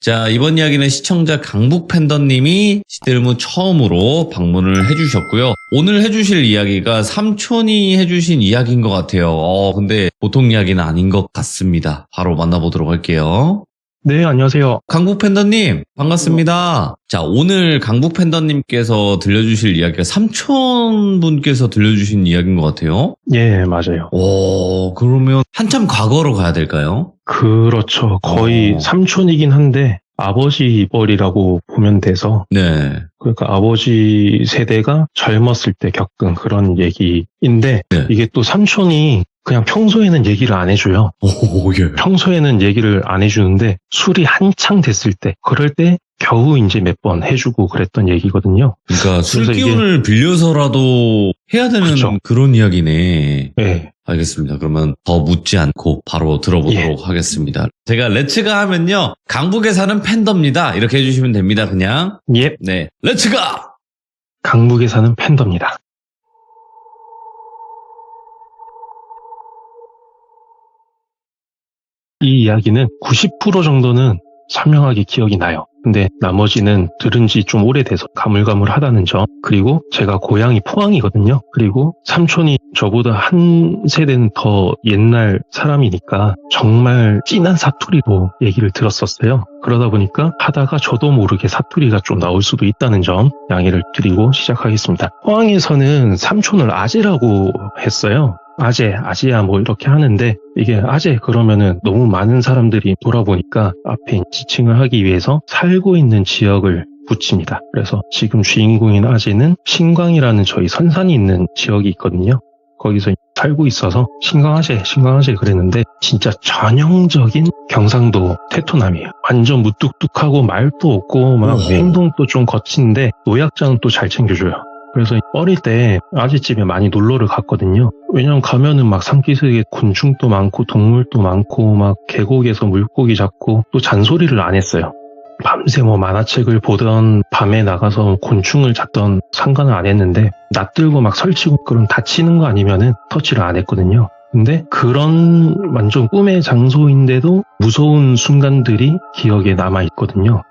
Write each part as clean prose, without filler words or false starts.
자, 이번 이야기는 시청자 강북팬더님이 시들무 처음으로 방문을 해주셨고요. 오늘 해주실 이야기가 삼촌이 해주신 이야기인 것 같아요. 근데 보통 이야기는 아닌 것 같습니다. 바로 만나보도록 할게요. 네, 안녕하세요. 강북팬더님, 반갑습니다. 자, 오늘 강북팬더님께서 들려주실 이야기가 삼촌분께서 들려주신 이야기인 것 같아요. 예, 맞아요. 그러면 한참 과거로 가야 될까요? 그렇죠. 거의 삼촌이긴 한데 아버지 뻘이라고 보면 돼서 네. 그러니까 아버지 세대가 젊었을 때 겪은 그런 얘기인데 네. 이게 또 삼촌이 그냥 평소에는 얘기를 안 해줘요. 예. 평소에는 얘기를 안 해주는데 술이 한창 됐을 때 그럴 때 겨우 이제 몇 번 해주고 그랬던 얘기거든요. 그러니까 술 그래서 기운을 빌려서라도 해야 되는 그쵸. 그런 이야기네. 네. 알겠습니다. 그러면 더 묻지 않고 바로 들어보도록 하겠습니다. 제가 렛츠가 하면요. 강북에 사는 팬더입니다. 이렇게 해주시면 됩니다. 그냥. 예, 네. 렛츠가! 강북에 사는 팬더입니다. 이 이야기는 90% 정도는 선명하게 기억이 나요. 근데 나머지는 들은 지 좀 오래돼서 가물가물하다는 점, 그리고 제가 고향이 포항이거든요. 그리고 삼촌이 저보다 한 세대는 더 옛날 사람이니까 정말 진한 사투리로 얘기를 들었었어요. 그러다 보니까 하다가 저도 모르게 사투리가 좀 나올 수도 있다는 점 양해를 드리고 시작하겠습니다. 포항에서는 삼촌을 아재라고 했어요. 아재야 뭐 이렇게 하는데 이게 아재 그러면은 너무 많은 사람들이 돌아보니까 앞에 지칭을 하기 위해서 살고 있는 지역을 붙입니다. 그래서 지금 주인공인 아재는 신광이라는 저희 선산이 있는 지역이 있거든요. 거기서 살고 있어서 신광아재 그랬는데 진짜 전형적인 경상도 태토남이에요. 완전 무뚝뚝하고 말도 없고 막 행동도 좀 거친데 노약자는 또 잘 챙겨줘요. 그래서 어릴 때 아재집에 많이 놀러를 갔거든요. 왜냐면 가면은 막 산기슭에 곤충도 많고 동물도 많고 막 계곡에서 물고기 잡고 또 잔소리를 안 했어요. 밤새 뭐 만화책을 보던 밤에 나가서 곤충을 잡던 상관을 안 했는데 낯들고 막 설치고 그럼 다치는 거 아니면은 터치를 안 했거든요. 근데 그런 완전 꿈의 장소인데도 무서운 순간들이 기억에 남아있거든요.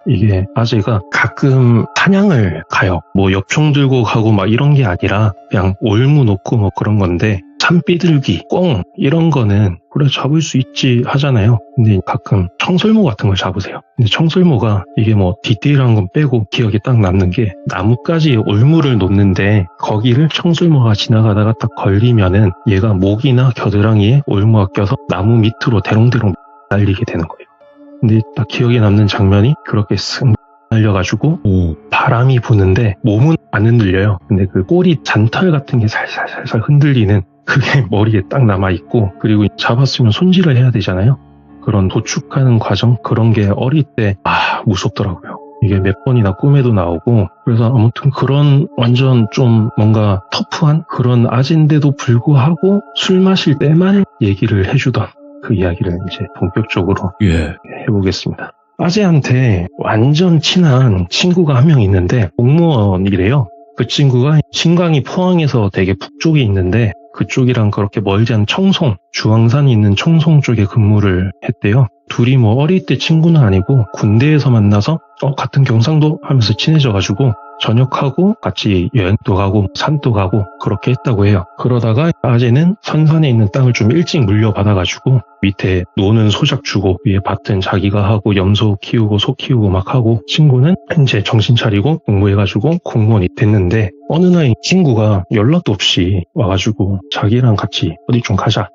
이게 아재가 가끔 사냥을 가요. 뭐 엽총 들고 가고 막 이런 게 아니라 그냥 올무 놓고 뭐 그런 건데 산비둘기, 꿩 이런 거는 그래 잡을 수 있지 하잖아요. 근데 가끔 청설모 같은 걸 잡으세요. 근데 청설모가 이게 뭐 디테일한 건 빼고 기억에 딱 남는 게 나뭇가지에 올무를 놓는데 거기를 청설모가 지나가다가 딱 걸리면은 얘가 목이나 겨드랑이에 올무가 껴서 나무 밑으로 대롱대롱 날리게 되는 거예요. 근데 딱 기억에 남는 장면이 그렇게 쓱 날려가지고 바람이 부는데 몸은 안 흔들려요. 근데 그 꼬리 잔털 같은 게 살살살살 흔들리는 그게 머리에 딱 남아있고 그리고 잡았으면 손질을 해야 되잖아요. 그런 도축하는 과정 그런 게 어릴 때 무섭더라고요. 이게 몇 번이나 꿈에도 나오고 그래서 아무튼 그런 완전 좀 뭔가 터프한 그런 아재인데도 불구하고 술 마실 때만 얘기를 해주던 그 이야기를 이제 본격적으로 해보겠습니다. 아재한테 완전 친한 친구가 한 명 있는데 공무원이래요. 그 친구가 신광이 포항에서 되게 북쪽에 있는데 그쪽이랑 그렇게 멀지 않은 청송, 주황산이 있는 청송 쪽에 근무를 했대요. 둘이 뭐 어릴 때 친구는 아니고 군대에서 만나서 같은 경상도 하면서 친해져가지고 전역하고 같이 여행도 가고 산도 가고 그렇게 했다고 해요. 그러다가 아재는 선산에 있는 땅을 좀 일찍 물려받아가지고 밑에 노는 소작 주고 위에 밭은 자기가 하고 염소 키우고 소 키우고 막 하고 친구는 이제 정신 차리고 공부해가지고 공무원이 됐는데 어느 날 친구가 연락도 없이 와가지고 자기랑 같이 어디 좀 가자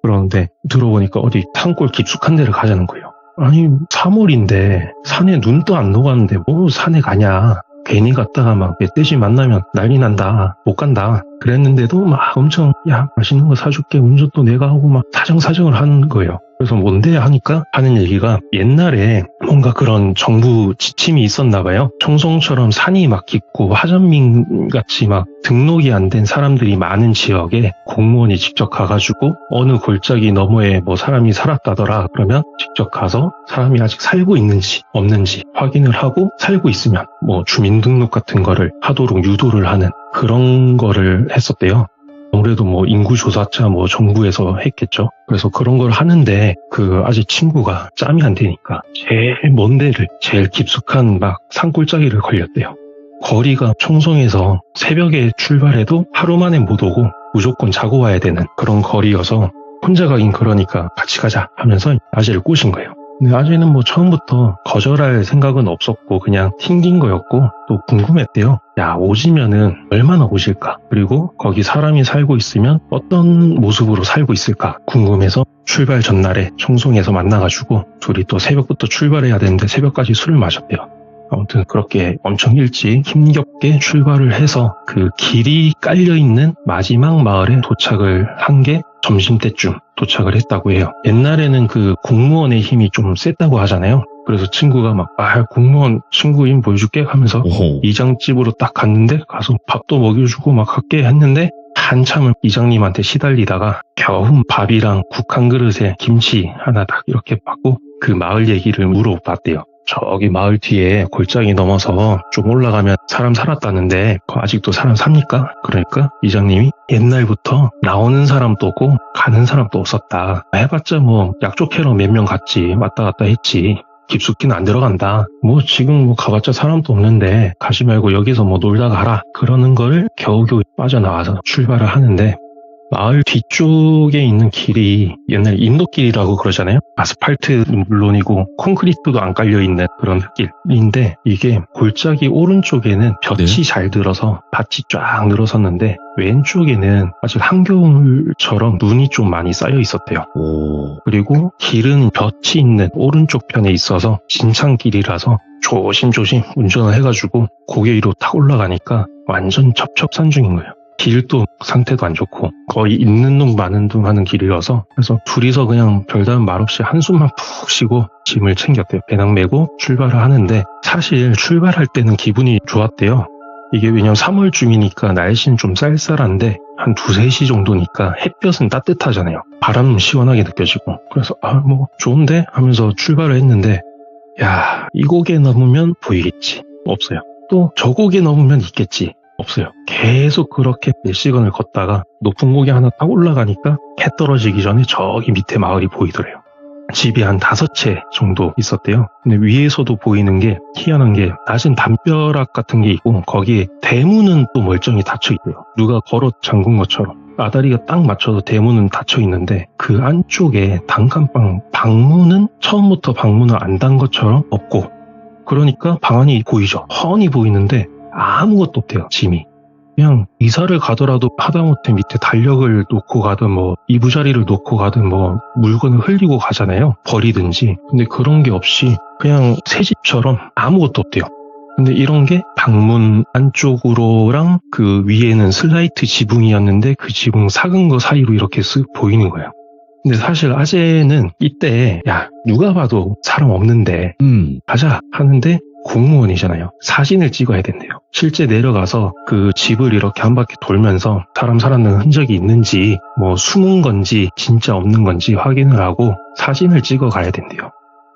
그러는데 들어보니까 어디 산골 깊숙한 데를 가자는 거예요. 아니 3월인데 산에 눈도 안 녹았는데 뭐 산에 가냐. 괜히 갔다가 막 멧돼지 만나면 난리 난다. 못 간다. 그랬는데도 막 엄청 야 맛있는 거 사줄게. 운전도 내가 하고 막 사정사정을 하는 거예요. 그래서 뭔데 하니까 하는 얘기가 옛날에 뭔가 그런 정부 지침이 있었나 봐요. 청송처럼 산이 막 깊고 화전민 같이 막 등록이 안 된 사람들이 많은 지역에 공무원이 직접 가가지고 어느 골짜기 너머에 뭐 사람이 살았다더라. 그러면 직접 가서 사람이 아직 살고 있는지 없는지 확인을 하고 살고 있으면 뭐 주민등록 같은 거를 하도록 유도를 하는 그런 거를 했었대요. 아무래도 뭐 인구조사차 뭐 정부에서 했겠죠. 그래서 그런 걸 하는데 아직 친구가 짬이 안 되니까 제일 먼 데를 제일 깊숙한 막 산골짜기를 걸렸대요. 거리가 청송에서 새벽에 출발해도 하루 만에 못 오고 무조건 자고 와야 되는 그런 거리여서 혼자 가긴 그러니까 같이 가자 하면서 아재를 꼬신 거예요. 근데 아재는 뭐 처음부터 거절할 생각은 없었고 그냥 튕긴 거였고 또 궁금했대요. 야, 오지면은 얼마나 오실까? 그리고 거기 사람이 살고 있으면 어떤 모습으로 살고 있을까? 궁금해서 출발 전날에 청송에서 만나가지고 둘이 또 새벽부터 출발해야 되는데 새벽까지 술을 마셨대요. 아무튼 그렇게 엄청 일찍 힘겹게 출발을 해서 그 길이 깔려있는 마지막 마을에 도착을 한 게 점심때쯤 도착을 했다고 해요. 옛날에는 그 공무원의 힘이 좀 셌다고 하잖아요. 그래서 친구가 막 공무원 친구 힘 보여줄게 하면서 오호. 이장집으로 딱 갔는데 가서 밥도 먹여주고 막 할게 했는데 한참을 이장님한테 시달리다가 겨우 밥이랑 국 한 그릇에 김치 하나 딱 이렇게 받고 그 마을 얘기를 물어봤대요. 저기 마을 뒤에 골짜기 넘어서 좀 올라가면 사람 살았다는데 아직도 사람 삽니까? 그러니까 이장님이 옛날부터 나오는 사람도 없고 가는 사람도 없었다. 해봤자 뭐 약초 캐러 몇 명 갔지 왔다 갔다 했지. 깊숙이는 안 들어간다. 뭐 지금 뭐 가봤자 사람도 없는데 가지 말고 여기서 뭐 놀다 가라. 그러는 걸 겨우겨우 빠져나와서 출발을 하는데 마을 뒤쪽에 있는 길이 옛날 인도길이라고 그러잖아요. 아스팔트는 물론이고 콘크리트도 안 깔려있는 그런 흙길인데 이게 골짜기 오른쪽에는 볕이 잘 들어서 밭이 쫙 늘어섰는데 왼쪽에는 아직 한겨울처럼 눈이 좀 많이 쌓여 있었대요. 오. 그리고 길은 볕이 있는 오른쪽 편에 있어서 진창길이라서 조심조심 운전을 해가지고 고개 위로 탁 올라가니까 완전 첩첩산중인 거예요. 길도 상태도 안 좋고 거의 있는 둥 마는 둥 하는 길이어서 그래서 둘이서 그냥 별다른 말 없이 한숨만 푹 쉬고 짐을 챙겼대요. 배낭 메고 출발을 하는데 사실 출발할 때는 기분이 좋았대요. 이게 왜냐면 3월쯤이니까 날씨는 좀 쌀쌀한데 한 2-3시 정도니까 햇볕은 따뜻하잖아요. 바람은 시원하게 느껴지고 그래서 뭐 좋은데 하면서 출발을 했는데 야, 이 고개 넘으면 보이겠지. 없어요. 또 저 고개 넘으면 있겠지. 없어요. 계속 그렇게 몇 시간을 걷다가 높은 고개 하나 딱 올라가니까 해 떨어지기 전에 저기 밑에 마을이 보이더래요. 집이 한 5채 정도 있었대요. 근데 위에서도 보이는 게 희한한 게 낮은 담벼락 같은 게 있고 거기에 대문은 또 멀쩡히 닫혀 있대요. 누가 걸어 잠근 것처럼. 아다리가 딱 맞춰서 대문은 닫혀 있는데 그 안쪽에 단칸방 방문은 처음부터 방문을 안 단 것처럼 없고 그러니까 방 안이 보이죠. 훤히 보이는데 아무것도 없대요. 짐이. 그냥 이사를 가더라도 하다못해 밑에 달력을 놓고 가든 뭐 이부자리를 놓고 가든 뭐 물건을 흘리고 가잖아요. 버리든지. 근데 그런 게 없이 그냥 새 집처럼 아무것도 없대요. 근데 이런 게 방문 안쪽으로랑 그 위에는 슬라이트 지붕이었는데 그 지붕 삭은 거 사이로 이렇게 쓱 보이는 거예요. 근데 사실 아재는 이때 야 누가 봐도 사람 없는데 가자 하는데 공무원이잖아요. 사진을 찍어야 된대요. 실제 내려가서 그 집을 이렇게 한 바퀴 돌면서 사람 살았는 흔적이 있는지 뭐 숨은 건지 진짜 없는 건지 확인을 하고 사진을 찍어 가야 된대요.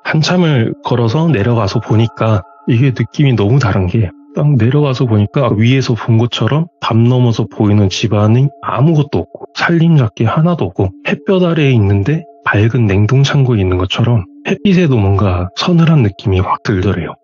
한참을 걸어서 내려가서 보니까 이게 느낌이 너무 다른 게 딱 내려가서 보니까 위에서 본 것처럼 담 넘어서 보이는 집안이 아무것도 없고 살림잡기 하나도 없고 햇볕 아래에 있는데 밝은 냉동창고에 있는 것처럼 햇빛에도 뭔가 서늘한 느낌이 확 들더래요.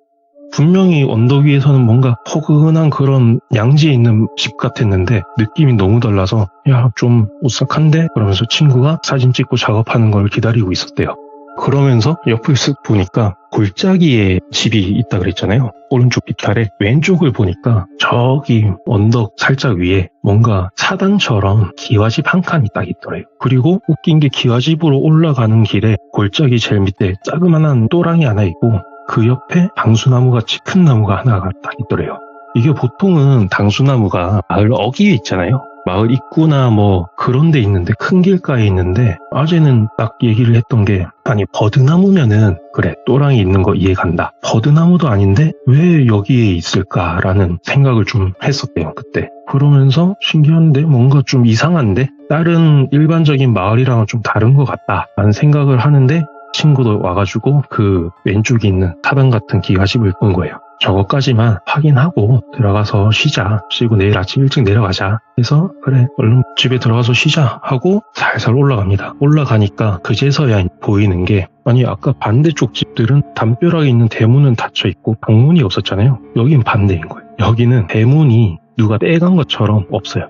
분명히 언덕 위에서는 뭔가 포근한 그런 양지에 있는 집 같았는데 느낌이 너무 달라서 야, 좀 오싹한데? 그러면서 친구가 사진 찍고 작업하는 걸 기다리고 있었대요. 그러면서 옆을 쓱 보니까 골짜기에 집이 있다 그랬잖아요. 오른쪽 뒷탈에 왼쪽을 보니까 저기 언덕 살짝 위에 뭔가 사당처럼 기와집 한 칸이 딱 있더래요. 그리고 웃긴 게 기와집으로 올라가는 길에 골짜기 제일 밑에 자그만한 또랑이 하나 있고 그 옆에 당수나무같이 큰 나무가 하나가 딱 있더래요. 이게 보통은 당수나무가 마을 어귀에 있잖아요. 마을 입구나 뭐 그런 데 있는데 큰 길가에 있는데 아재는 딱 얘기를 했던 게 아니 버드나무면은 그래 또랑이 있는 거 이해간다. 버드나무도 아닌데 왜 여기에 있을까라는 생각을 좀 했었대요 그때. 그러면서 신기한데 뭔가 좀 이상한데 다른 일반적인 마을이랑은 좀 다른 것 같다라는 생각을 하는데 친구도 와가지고 그 왼쪽에 있는 타당 같은 기와집을 본 거예요. 저것까지만 확인하고 들어가서 쉬자. 쉬고 내일 아침 일찍 내려가자. 그래서 그래 얼른 집에 들어가서 쉬자 하고 살살 올라갑니다. 올라가니까 그제서야 보이는 게 아니 아까 반대쪽 집들은 담벼락에 있는 대문은 닫혀있고 방문이 없었잖아요. 여긴 반대인 거예요. 여기는 대문이 누가 떼간 것처럼 없어요.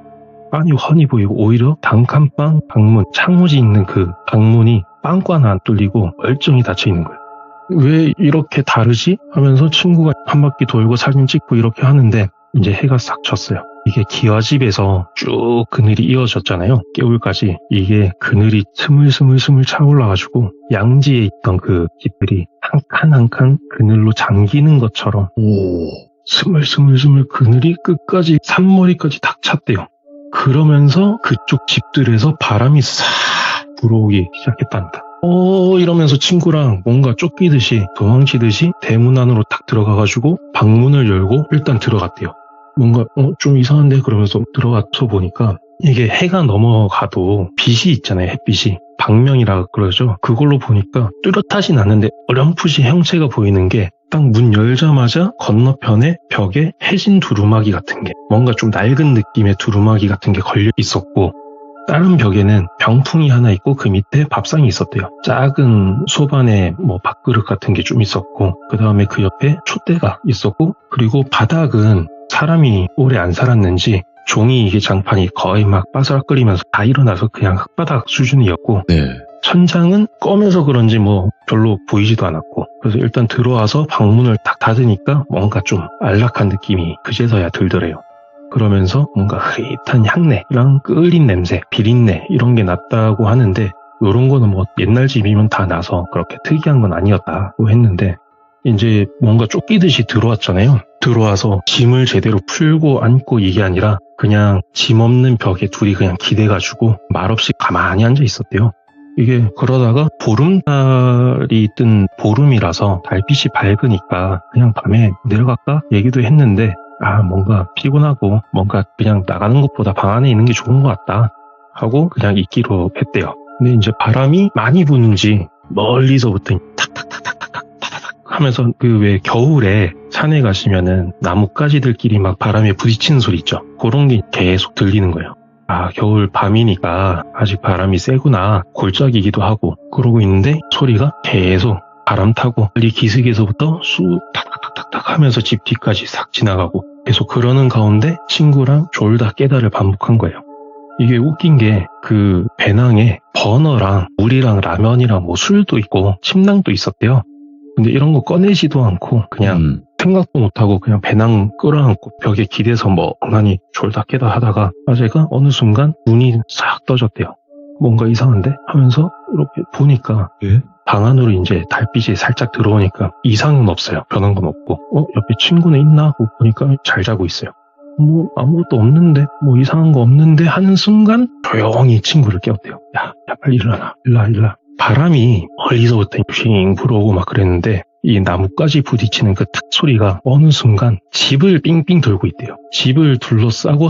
아니 훤히 보이고 오히려 단칸방 방문 창호지 있는 그 방문이 빵꾸 하나 안 뚫리고 멀쩡히 닫혀있는 거예요. 왜 이렇게 다르지? 하면서 친구가 한 바퀴 돌고 사진 찍고 이렇게 하는데 이제 해가 싹 졌어요. 이게 기와집에서 쭉 그늘이 이어졌잖아요. 깨울까지. 이게 그늘이 스물스물 차올라가지고 양지에 있던 그 집들이 한 칸 한 칸 그늘로 잠기는 것처럼 스물스물 그늘이 끝까지 산머리까지 탁 찼대요. 그러면서 그쪽 집들에서 바람이 싹 불어오기 시작했답니다. 이러면서 친구랑 뭔가 쫓기듯이 도망치듯이 대문 안으로 딱 들어가가지고 방문을 열고 일단 들어갔대요. 뭔가 좀 이상한데 그러면서 들어가서 보니까 이게 해가 넘어가도 빛이 있잖아요. 햇빛이 방명이라 그러죠. 그걸로 보니까 뚜렷하진 않는데 어렴풋이 형체가 보이는 게 딱 문 열자마자 건너편에 벽에 해진 두루마기 같은 게 뭔가 좀 낡은 느낌의 두루마기 같은 게 걸려 있었고 다른 벽에는 병풍이 하나 있고 그 밑에 밥상이 있었대요. 작은 소반에 뭐 밥그릇 같은 게 좀 있었고 그 다음에 그 옆에 촛대가 있었고 그리고 바닥은 사람이 오래 안 살았는지 종이 이게 장판이 거의 막 바스락거리면서 다 일어나서 그냥 흙바닥 수준이었고 네. 천장은 검해서 그런지 뭐 별로 보이지도 않았고 그래서 일단 들어와서 방문을 딱 닫으니까 뭔가 좀 안락한 느낌이 그제서야 들더래요. 그러면서 뭔가 흐릿한 향내랑 끓인 냄새, 비린내 이런 게 났다고 하는데 이런 거는 뭐 옛날 집이면 다 나서 그렇게 특이한 건 아니었다고 했는데 이제 뭔가 쫓기듯이 들어왔잖아요. 들어와서 짐을 제대로 풀고 앉고 이게 아니라 그냥 짐 없는 벽에 둘이 그냥 기대가지고 말없이 가만히 앉아 있었대요. 이게 그러다가 보름달이 뜬 보름이라서 달빛이 밝으니까 그냥 밤에 내려갈까 얘기도 했는데 뭔가 피곤하고 뭔가 그냥 나가는 것보다 방 안에 있는 게 좋은 것 같다 하고 그냥 있기로 했대요. 근데 이제 바람이 많이 부는지 멀리서부터 탁탁탁탁탁탁 하면서 그 왜 겨울에 산에 가시면은 나뭇가지들끼리 막 바람에 부딪히는 소리 있죠. 그런 게 계속 들리는 거예요. 겨울 밤이니까 아직 바람이 세구나 골짜기기도 하고 그러고 있는데 소리가 계속 바람 타고 빨리 기슭에서부터 쑥 탁탁탁탁 하면서 집 뒤까지 싹 지나가고 계속 그러는 가운데 친구랑 졸다 깨다를 반복한 거예요. 이게 웃긴 게 그 배낭에 버너랑 물이랑 라면이랑 뭐 술도 있고 침낭도 있었대요. 근데 이런 거 꺼내지도 않고 그냥 생각도 못하고 그냥 배낭 끌어안고 벽에 기대서 멍하니 졸다 깨다 하다가 아재가 어느 순간 눈이 싹 떠졌대요. 뭔가 이상한데? 하면서 이렇게 보니까 방 안으로 이제 달빛이 살짝 들어오니까 이상은 없어요. 변한 건 없고 옆에 친구는 있나 하고 보니까 잘 자고 있어요. 뭐 아무것도 없는데 뭐 이상한 거 없는데 하는 순간 조용히 친구를 깨웠대요. 야 빨리 일어나. 일어나. 바람이 멀리서부터 핑 불어오고 막 그랬는데 이 나뭇가지 부딪히는 그 탁 소리가 어느 순간 집을 삥삥 돌고 있대요. 집을 둘러싸고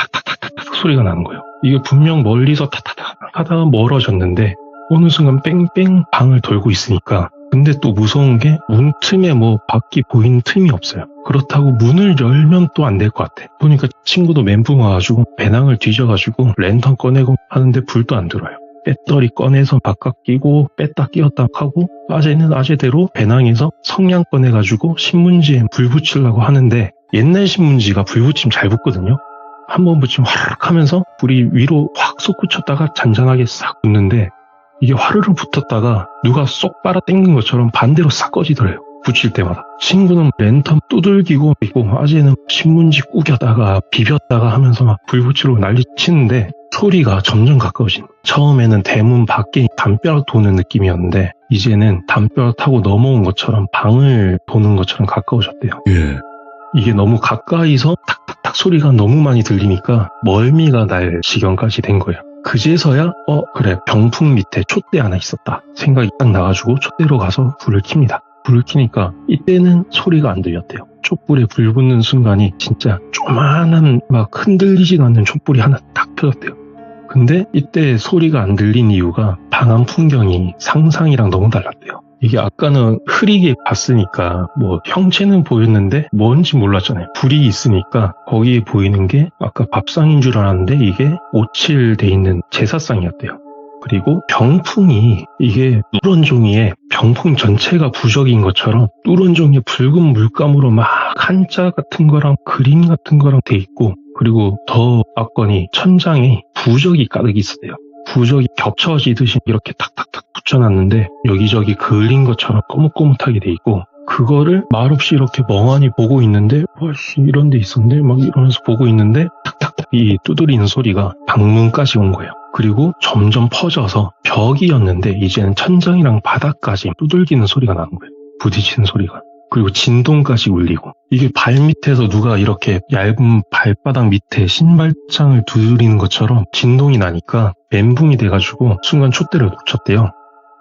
탁탁탁탁탁탁탁 소리가 나는 거예요. 이게 분명 멀리서 탁탁탁 하다가 멀어졌는데 어느 순간 뺑뺑 방을 돌고 있으니까 근데 또 무서운 게 문 틈에 뭐 밖이 보이는 틈이 없어요. 그렇다고 문을 열면 또 안 될 것 같아. 보니까 친구도 멘붕 와가지고 배낭을 뒤져가지고 랜턴 꺼내고 하는데 불도 안 들어요. 배터리 꺼내서 바깥 끼고 뺐다 끼웠다 하고 아재는 아재대로 배낭에서 성냥 꺼내가지고 신문지에 불 붙이려고 하는데 옛날 신문지가 불 붙이면 잘 붙거든요. 한번 붙이면 화르륵 하면서 불이 위로 확 솟구쳤다가 잔잔하게 싹 붙는데 이게 화르륵 붙었다가 누가 쏙 빨아 당긴 것처럼 반대로 싹 꺼지더래요. 붙일 때마다. 친구는 랜턴 두들기고 있고 아재는 신문지 구겼다가 비볐다가 하면서 막 불 붙이려고 난리 치는데 소리가 점점 가까워진 거예요. 처음에는 대문 밖에 담벼락 도는 느낌이었는데 이제는 담벼락 타고 넘어온 것처럼 방을 도는 것처럼 가까워졌대요. 이게 너무 가까이서 탁탁탁 소리가 너무 많이 들리니까 멀미가 날 지경까지 된 거예요. 그제서야 그래 병풍 밑에 촛대 하나 있었다 생각이 딱 나가지고 촛대로 가서 불을 켭니다. 불을 켜니까 이때는 소리가 안 들렸대요. 촛불에 불 붙는 순간이 진짜 조만한 막 흔들리지도 않는 촛불이 하나 딱 펴졌대요. 근데 이때 소리가 안 들린 이유가 방 안 풍경이 상상이랑 너무 달랐대요. 이게 아까는 흐리게 봤으니까 뭐 형체는 보였는데 뭔지 몰랐잖아요. 불이 있으니까 거기에 보이는 게 아까 밥상인 줄 알았는데 이게 오칠돼 있는 제사상이었대요. 그리고 병풍이 이게 누런 종이에 병풍 전체가 부적인 것처럼 누런 종이에 붉은 물감으로 막 한자 같은 거랑 그림 같은 거랑 돼 있고, 그리고 더 압권이 천장에 부적이 가득 있었대요. 부적이 겹쳐지듯이 이렇게 탁탁탁 붙여놨는데 여기저기 그을린 것처럼 꼬뭇꼬뭇하게 돼 있고, 그거를 말없이 이렇게 멍하니 보고 있는데 와씨 이런 데 있었네 막 이러면서 보고 있는데 탁탁탁 이 두드리는 소리가 방문까지 온 거예요. 그리고 점점 퍼져서 벽이었는데 이제는 천장이랑 바닥까지 두들기는 소리가 나는 거예요. 부딪히는 소리가. 그리고 진동까지 울리고, 이게 발밑에서 누가 이렇게 얇은 발바닥 밑에 신발장을 두드리는 것처럼 진동이 나니까 멘붕이 돼가지고 순간 촛대를 놓쳤대요.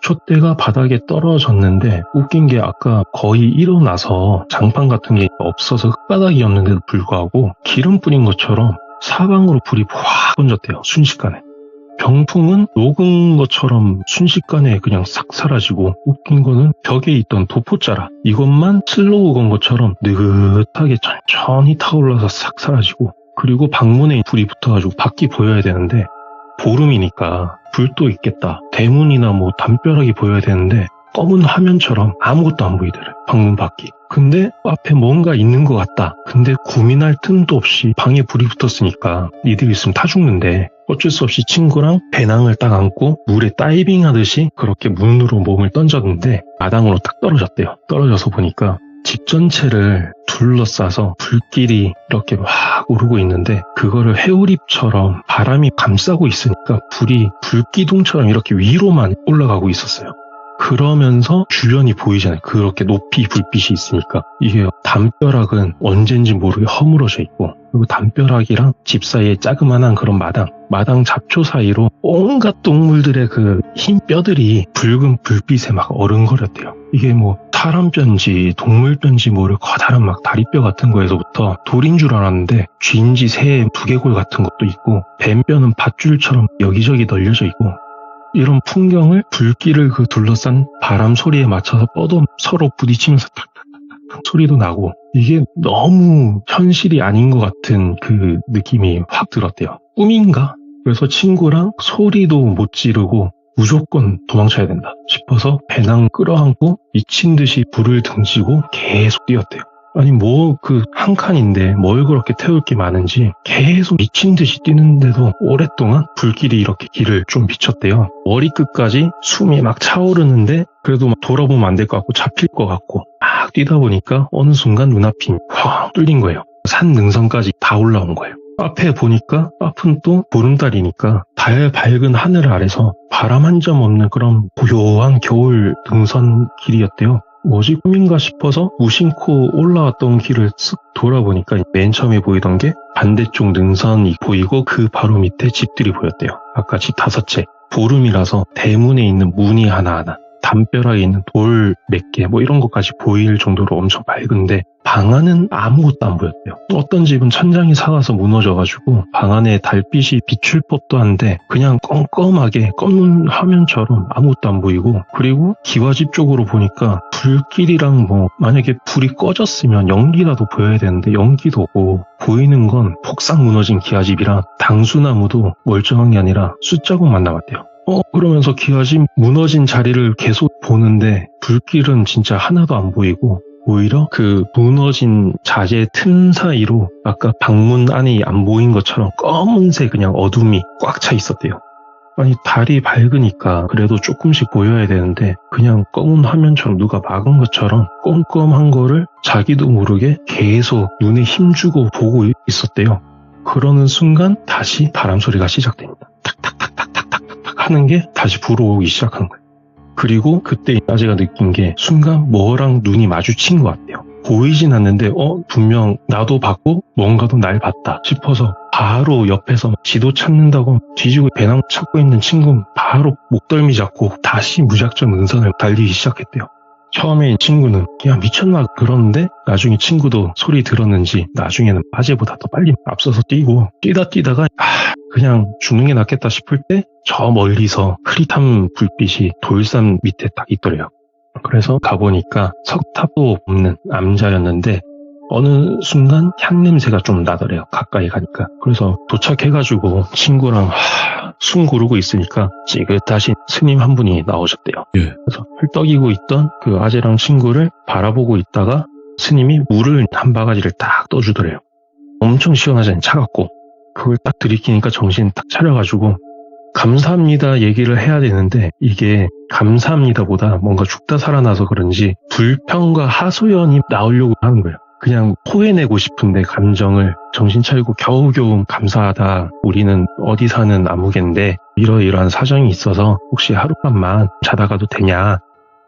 촛대가 바닥에 떨어졌는데 웃긴 게 아까 거의 일어나서 장판 같은 게 없어서 흙바닥이었는데도 불구하고 기름 뿌린 것처럼 사방으로 불이 확 번졌대요. 순식간에. 병풍은 녹은 것처럼 순식간에 그냥 싹 사라지고, 웃긴 거는 벽에 있던 도포자라 이것만 슬로우 건 것처럼 느긋하게 천천히 타올라서 싹 사라지고, 그리고 방문에 불이 붙어가지고 밖이 보여야 되는데 보름이니까 불도 있겠다, 대문이나 뭐 담벼락이 보여야 되는데 검은 화면처럼 아무것도 안 보이더래, 방문 밖이. 근데 앞에 뭔가 있는 것 같다. 근데 고민할 틈도 없이 방에 불이 붙었으니까 니들 있으면 타 죽는데 어쩔 수 없이 친구랑 배낭을 딱 안고 물에 다이빙 하듯이 그렇게 문으로 몸을 던졌는데 마당으로 딱 떨어졌대요. 떨어져서 보니까 집 전체를 둘러싸서 불길이 이렇게 막 오르고 있는데, 그거를 회오리처럼 바람이 감싸고 있으니까 불이 불기둥처럼 이렇게 위로만 올라가고 있었어요. 그러면서 주변이 보이잖아요. 그렇게 높이 불빛이 있으니까. 이게 담벼락은 언젠지 모르게 허물어져 있고, 그리고 담벼락이랑 집 사이에 자그마한 그런 마당 잡초 사이로 온갖 동물들의 그 흰 뼈들이 붉은 불빛에 막 어른거렸대요. 이게 뭐 사람 뼈인지 동물 뼈인지 모를 커다란 막 다리뼈 같은 거에서부터 돌인 줄 알았는데 쥐인지 새 두개골 같은 것도 있고, 뱀뼈는 밧줄처럼 여기저기 널려져 있고, 이런 풍경을 불길을 그 둘러싼 바람 소리에 맞춰서 뻗어 서로 부딪히면서 탁탁탁 소리도 나고, 이게 너무 현실이 아닌 것 같은 그 느낌이 확 들었대요. 꿈인가? 그래서 친구랑 소리도 못 지르고 무조건 도망쳐야 된다 싶어서 배낭 끌어안고 미친 듯이 불을 등지고 계속 뛰었대요. 아니 뭐 그 한 칸인데 뭘 그렇게 태울 게 많은지 계속 미친 듯이 뛰는데도 오랫동안 불길이 이렇게 길을 좀 비쳤대요. 머리끝까지 숨이 막 차오르는데 그래도 막 돌아보면 안 될 것 같고 잡힐 것 같고 막 뛰다 보니까 어느 순간 눈앞이 확 뚫린 거예요. 산 능선까지 다 올라온 거예요. 앞에 보니까 앞은 또 보름달이니까 달 밝은 하늘 아래서 바람 한 점 없는 그런 고요한 겨울 능선 길이었대요. 뭐지 꿈인가 싶어서 무심코 올라왔던 길을 쓱 돌아보니까 맨 처음에 보이던 게 반대쪽 능선이 보이고 그 바로 밑에 집들이 보였대요. 아까 집 5채. 보름이라서 대문에 있는 문이 하나하나, 담벼락에 있는 돌 몇 개 뭐 이런 것까지 보일 정도로 엄청 밝은데 방 안은 아무것도 안 보였대요. 어떤 집은 천장이 삭아서 무너져가지고 방 안에 달빛이 비출 법도 한데 그냥 껌껌하게 검은 화면처럼 아무것도 안 보이고, 그리고 기와집 쪽으로 보니까 불길이랑 뭐 만약에 불이 꺼졌으면 연기라도 보여야 되는데 연기도 없고, 보이는 건 폭삭 무너진 기와집이랑 당수나무도 멀쩡한 게 아니라 숫자국만 남았대요. 그러면서 기와집 무너진 자리를 계속 보는데 불길은 진짜 하나도 안 보이고, 오히려 그 무너진 자재 틈 사이로 아까 방문 안이 안 보인 것처럼 검은색 그냥 어둠이 꽉 차 있었대요. 아니 달이 밝으니까 그래도 조금씩 보여야 되는데 그냥 검은 화면처럼 누가 막은 것처럼 꼼꼼한 거를 자기도 모르게 계속 눈에 힘주고 보고 있었대요. 그러는 순간 다시 바람 소리가 시작됩니다. 탁탁탁탁탁탁탁 하는 게 다시 불어오기 시작하는 거예요. 그리고 그때 아재가 느낀 게 순간 뭐랑 눈이 마주친 것 같아요. 보이진 않는데 분명 나도 봤고 뭔가도 날 봤다 싶어서 바로 옆에서 지도 찾는다고 뒤지고 배낭 찾고 있는 친구 바로 목덜미 잡고 다시 무작정 능선을 달리기 시작했대요. 처음에 친구는 야 미쳤나 그러는데 나중에 친구도 소리 들었는지 나중에는 아재보다 더 빨리 앞서서 뛰고 뛰다가 그냥 죽는 게 낫겠다 싶을 때 저 멀리서 흐릿한 불빛이 돌산 밑에 딱 있더래요. 그래서 가보니까 석탑도 없는 남자였는데 어느 순간 향냄새가 좀 나더래요. 가까이 가니까. 그래서 도착해가지고 친구랑 숨 고르고 있으니까 찌긋하신 스님 한 분이 나오셨대요. 예. 그래서 헐떡이고 있던 그 아재랑 친구를 바라보고 있다가 스님이 물을 한 바가지를 딱 떠주더래요. 엄청 시원하잖아요. 차갑고. 그걸 딱 들이키니까 정신 딱 차려가지고 감사합니다 얘기를 해야 되는데 이게 감사합니다보다 뭔가 죽다 살아나서 그런지 불평과 하소연이 나오려고 하는 거예요. 그냥 토해내고 싶은데 감정을 정신 차리고 겨우겨우 감사하다. 우리는 어디 사는 아무개인데 이러이러한 사정이 있어서 혹시 하룻밤만 자다 가도 되냐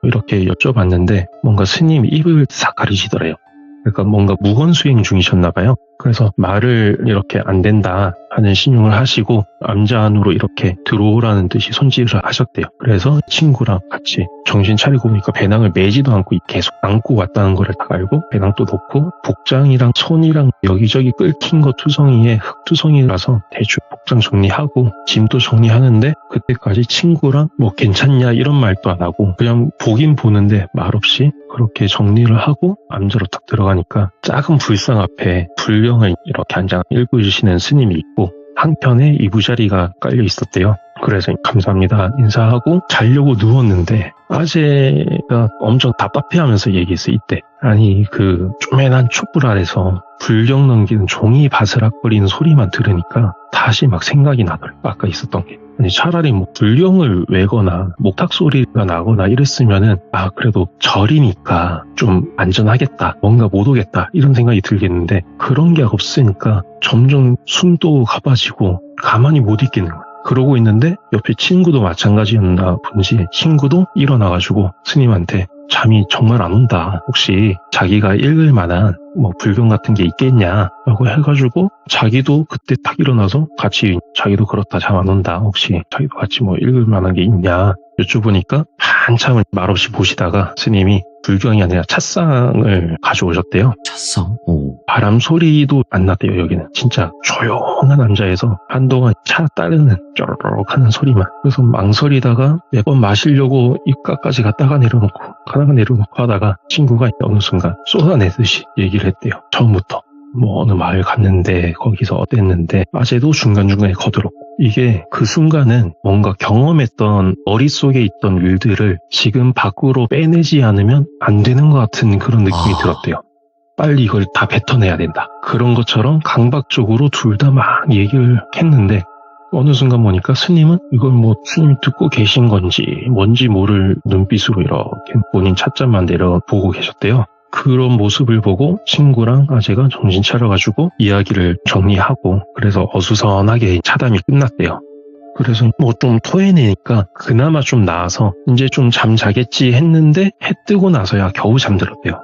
이렇게 여쭤봤는데 뭔가 스님이 입을 싹 가리시더래요. 그러니까 뭔가 무건수행 중이셨나 봐요. 그래서 말을 이렇게 안 된다 하는 신용을 하시고 암자 안으로 이렇게 들어오라는 듯이 손질을 하셨대요. 그래서 친구랑 같이 정신 차리고 보니까 배낭을 매지도 않고 계속 안고 왔다는 거를 다 알고 배낭도 놓고 복장이랑 손이랑 여기저기 끓긴 거 투성이에 흙투성이라서 대충 복장 정리하고 짐도 정리하는데 그때까지 친구랑 뭐 괜찮냐 이런 말도 안 하고 그냥 보긴 보는데 말없이 그렇게 정리를 하고 암자로 딱 들어가니까 작은 불상 앞에 불경을 이렇게 앉아 읽어주시는 스님이 있고 한편에 이부자리가 깔려 있었대요. 그래서 감사합니다 인사하고 자려고 누웠는데 아재가 엄청 답답해하면서 얘기했어요. 이때 아니 그 쪼맨한 촛불 아래서 불경 넘기는 종이 바스락거리는 소리만 들으니까 다시 막 생각이 나더라고요. 아까 있었던 게. 아니 차라리 뭐 불경을 외거나 목탁 소리가 나거나 이랬으면은 그래도 절이니까 좀 안전하겠다 뭔가 못 오겠다 이런 생각이 들겠는데 그런 게 없으니까 점점 숨도 가빠지고 가만히 못 있겠는 거예요. 그러고 있는데 옆에 친구도 마찬가지였나 본지 친구도 일어나가지고 스님한테 잠이 정말 안 온다. 혹시 자기가 읽을 만한 뭐 불경 같은 게 있겠냐라고 해가지고 자기도 그때 딱 일어나서 같이 자기도 그렇다 잠 안 온다. 혹시 자기도 같이 뭐 읽을 만한 게 있냐 여쭤보니까 한참을 말없이 보시다가 스님이 불경이 아니라 찻상을 가져오셨대요. 찻상? 오. 바람 소리도 안 났대요. 여기는 진짜 조용한 남자에서 한동안 차 따르는 쪼르륵 하는 소리만. 그래서 망설이다가 몇 번 마시려고 입가까지 갔다가 내려놓고 하다가 친구가 어느 순간 쏟아내듯이 얘기를 했대요. 처음부터 뭐 어느 마을 갔는데 거기서 어땠는데 아재도 중간중간에 거들었고 이게 그 순간은 뭔가 경험했던 머릿속에 있던 일들을 지금 밖으로 빼내지 않으면 안 되는 것 같은 그런 느낌이 들었대요. 빨리 이걸 다 뱉어내야 된다. 그런 것처럼 강박적으로 둘 다 막 얘기를 했는데 어느 순간 보니까 스님은 이걸 뭐 스님 듣고 계신 건지 뭔지 모를 눈빛으로 이렇게 본인 찻잔만 내려보고 계셨대요. 그런 모습을 보고 친구랑 아재가 정신 차려가지고 이야기를 정리하고 그래서 어수선하게 차담이 끝났대요. 그래서 뭐 좀 토해내니까 그나마 좀 나아서 이제 좀 잠자겠지 했는데 해 뜨고 나서야 겨우 잠들었대요.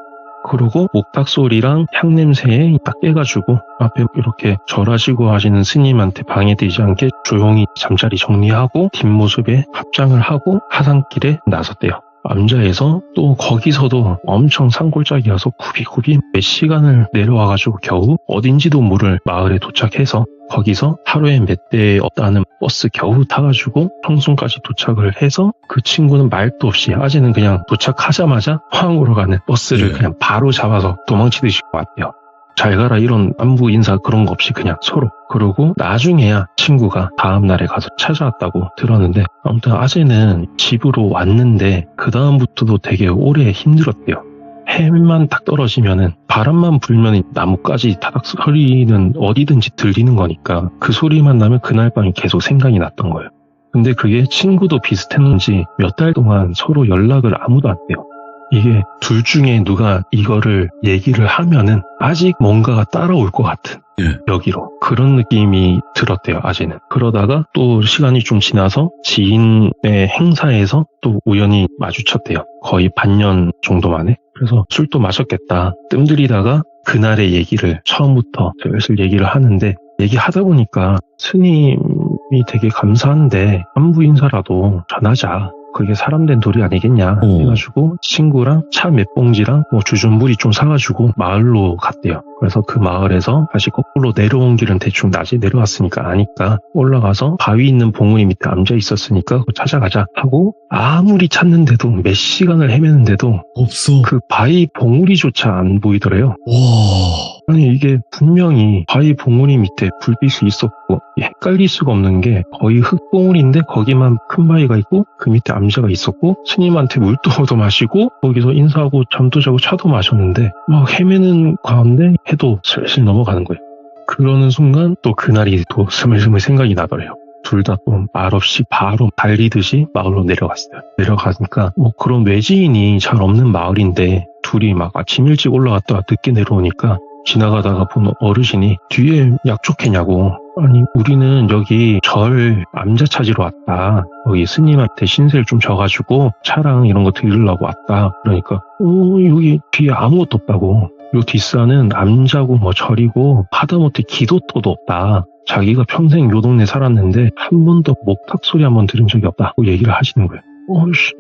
그러고 목탁 소리랑 향냄새에 딱 깨가지고 앞에 이렇게 절하시고 하시는 스님한테 방해되지 않게 조용히 잠자리 정리하고 뒷모습에 합장을 하고 하산길에 나섰대요. 암자에서 또 거기서도 엄청 산골짜기여서 굽이굽이 몇 시간을 내려와가지고 겨우 어딘지도 모를 마을에 도착해서 거기서 하루에 몇 대 없다는 버스 겨우 타가지고 청순까지 도착을 해서 그 친구는 말도 없이 아재는 그냥 도착하자마자 포항으로 가는 버스를 그냥 바로 잡아서 도망치듯이 왔대요. 잘 가라 이런 안부 인사 그런 거 없이 그냥 서로. 그러고 나중에야 친구가 다음날에 가서 찾아왔다고 들었는데 아무튼 아재는 집으로 왔는데 그 다음부터도 되게 오래 힘들었대요. 해만 딱 떨어지면은 바람만 불면 나뭇가지 타닥 소리는 어디든지 들리는 거니까 그 소리만 나면 그날 밤이 계속 생각이 났던 거예요. 근데 그게 친구도 비슷했는지 몇 달 동안 서로 연락을 아무도 안 해요. 이게 둘 중에 누가 이거를 얘기를 하면은 아직 뭔가가 따라올 것 같은 여기로 그런 느낌이 들었대요. 아재는. 그러다가 또 시간이 좀 지나서 지인의 행사에서 또 우연히 마주쳤대요. 거의 반년 정도 만에. 그래서 술도 마셨겠다 뜸들이다가 그날의 얘기를 처음부터 슬슬 얘기를 하는데 얘기하다 보니까 스님이 되게 감사한데 안부 인사라도 전하자. 그게 사람된 도리 아니겠냐 해가지고 친구랑 차 몇 봉지랑 뭐 주전부리 좀 사가지고 마을로 갔대요. 그래서 그 마을에서 다시 거꾸로 내려온 길은 대충 낮에 내려왔으니까 아니까 올라가서 바위 있는 봉우리 밑에 앉아 있었으니까 그거 찾아가자 하고 아무리 찾는데도 몇 시간을 헤매는데도 없어. 그 바위 봉우리조차 안 보이더래요. 와. 아니 이게 분명히 바위 봉우리 밑에 불빛이 있었고 헷갈릴 수가 없는 게 거의 흙봉우리인데 거기만 큰 바위가 있고 그 밑에 암자가 있었고 스님한테 물도 얻어 마시고 거기서 인사하고 잠도 자고 차도 마셨는데 막 헤매는 가운데 해도 슬슬 넘어가는 거예요. 그러는 순간 또 그날이 또 스물스물 생각이 나더래요. 둘 다 또 말없이 바로 달리듯이 마을로 내려갔어요. 내려가니까 뭐 그런 외지인이 잘 없는 마을인데 둘이 막 아침 일찍 올라갔다가 늦게 내려오니까 지나가다가 본 어르신이 뒤에 약촉했냐고. 아니 우리는 여기 절 암자 찾으러 왔다. 여기 스님한테 신세를 좀 져가지고 차랑 이런 거 드리려고 왔다. 그러니까 여기 뒤에 아무것도 없다고. 요 뒷산은 암자고 뭐 절이고 하다못해 기도터도 없다. 자기가 평생 요 동네 살았는데 한 번도 목탁 소리 한 번 들은 적이 없다고 얘기를 하시는 거예요.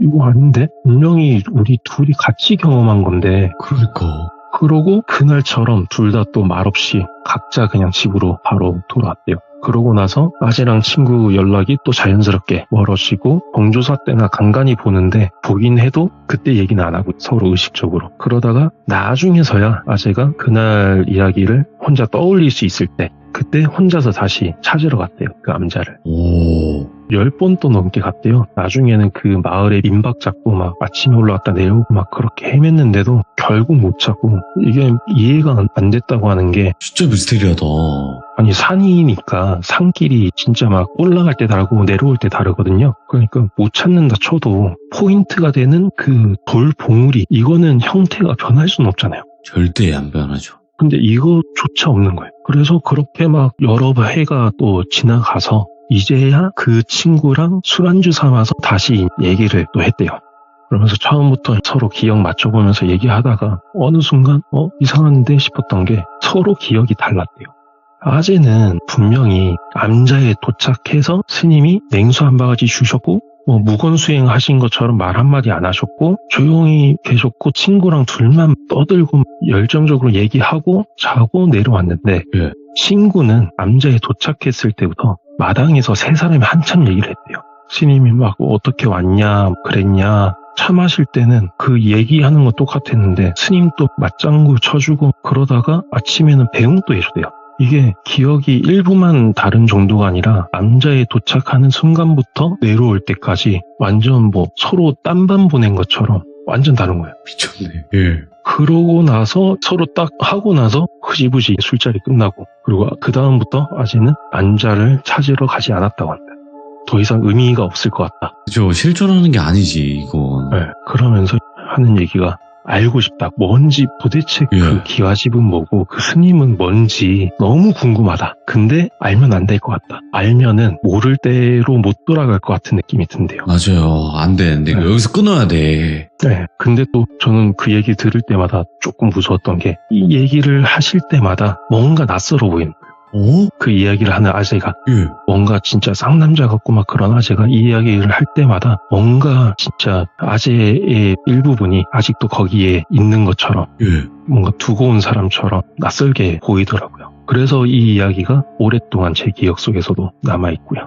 이거 아닌데? 분명히 우리 둘이 같이 경험한 건데. 그러니까. 그러고 그날처럼 둘 다 또 말없이 각자 그냥 집으로 바로 돌아왔대요. 그러고 나서 아재랑 친구 연락이 또 자연스럽게 멀어지고 경조사 때나 간간히 보는데 보긴 해도 그때 얘기는 안 하고 서로 의식적으로. 그러다가 나중에서야 아재가 그날 이야기를 혼자 떠올릴 수 있을 때 그때 혼자서 다시 찾으러 갔대요. 그 암자를. 오. 10번 또 넘게 갔대요. 나중에는 그 마을에 민박 잡고 막 아침에 올라갔다 내려오고 막 그렇게 헤맸는데도 결국 못 찾고 이게 이해가 안 됐다고 하는 게 진짜 미스테리하다. 아니 산이니까 산길이 진짜 막 올라갈 때 다르고 내려올 때 다르거든요. 그러니까 못 찾는다 쳐도 포인트가 되는 그 돌 봉우리 이거는 형태가 변할 수는 없잖아요. 절대 안 변하죠. 근데 이거조차 없는 거예요. 그래서 그렇게 막 여러 해가 또 지나가서 이제야 그 친구랑 술안주 삼아서 다시 얘기를 또 했대요. 그러면서 처음부터 서로 기억 맞춰보면서 얘기하다가 어느 순간 이상한데 싶었던 게 서로 기억이 달랐대요. 아재는 분명히 암자에 도착해서 스님이 냉수 한 바가지 주셨고 무건수행 하신 것처럼 말 한마디 안 하셨고 조용히 계셨고 친구랑 둘만 떠들고 열정적으로 얘기하고 자고 내려왔는데 예. 친구는 암자에 도착했을 때부터 마당에서 세 사람이 한참 얘기를 했대요. 스님이 막 어떻게 왔냐 그랬냐 차 마실 때는 그 얘기하는 건 똑같았는데 스님도 맞장구 쳐주고 그러다가 아침에는 배웅도 해주대요. 이게 기억이 일부만 다른 정도가 아니라 암자에 도착하는 순간부터 내려올 때까지 완전 서로 딴반 보낸 것처럼 완전 다른 거예요. 미쳤네. 예. 그러고 나서 서로 딱 하고 나서 흐지부지 술자리 끝나고 그리고 그 다음부터 아재는 암자를 찾으러 가지 않았다고 합니다. 더 이상 의미가 없을 것 같다. 그죠. 실존하는 게 아니지 이건. 네, 그러면서 하는 얘기가 알고 싶다. 뭔지 도대체 그 기와집은 뭐고 그 스님은 뭔지 너무 궁금하다. 근데 알면 안 될 것 같다. 알면은 모를 대로 못 돌아갈 것 같은 느낌이 든대요. 맞아요. 안 되는데 네. 여기서 끊어야 돼. 네. 근데 또 저는 그 얘기 들을 때마다 조금 무서웠던 게 이 얘기를 하실 때마다 뭔가 낯설어 보이는 거예요. 그 이야기를 하는 아재가 예. 뭔가 진짜 쌍남자 같고 막 그런 아재가 이 이야기를 할 때마다 뭔가 진짜 아재의 일부분이 아직도 거기에 있는 것처럼 예. 뭔가 두고 온 사람처럼 낯설게 보이더라고요. 그래서 이 이야기가 오랫동안 제 기억 속에서도 남아있고요.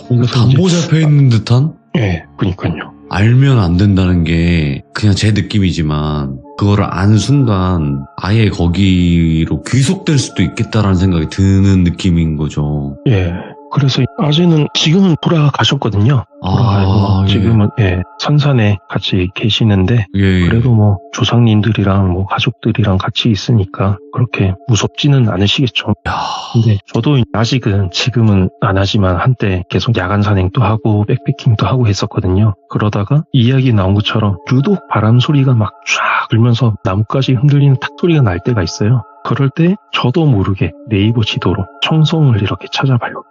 뭔가 담보 잡혀 있는 듯한? 예, 그니까요. 알면 안 된다는 게 그냥 제 느낌이지만 그거를 안 순간 아예 거기로 귀속될 수도 있겠다라는 생각이 드는 느낌인 거죠. 예. 그래서 아재는 지금은 돌아가셨거든요. 아, 지금은 선산에 같이 계시는데 예. 그래도 조상님들이랑 가족들이랑 같이 있으니까 그렇게 무섭지는 않으시겠죠. 근데 저도 아직은 지금은 안 하지만 한때 계속 야간 산행도 하고 백패킹도 하고 했었거든요. 그러다가 이야기 나온 것처럼 유독 바람 소리가 막 쫙 불면서 나뭇가지 흔들리는 탁 소리가 날 때가 있어요. 그럴 때 저도 모르게 네이버 지도로 청송을 이렇게 찾아봐요.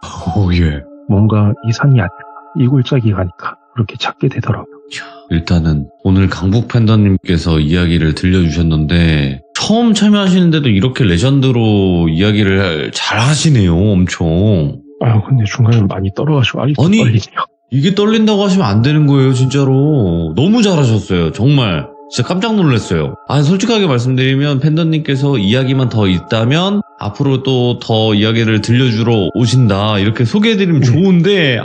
예. 뭔가 이 산이 아닐까, 이 골짜기 가니까 그렇게 찾게 되더라고요. 일단은 오늘 강북 팬더님께서 이야기를 들려주셨는데 처음 참여하시는데도 이렇게 레전드로 이야기를 잘 하시네요. 엄청. 근데 중간에 많이 떨어가지고 아직도 떨리네요. 이게 떨린다고 하시면 안 되는 거예요. 진짜로. 너무 잘하셨어요. 정말. 진짜 깜짝 놀랐어요. 솔직하게 말씀드리면 팬더님께서 이야기만 더 있다면 앞으로 또 더 이야기를 들려주러 오신다 이렇게 소개해드리면 좋은데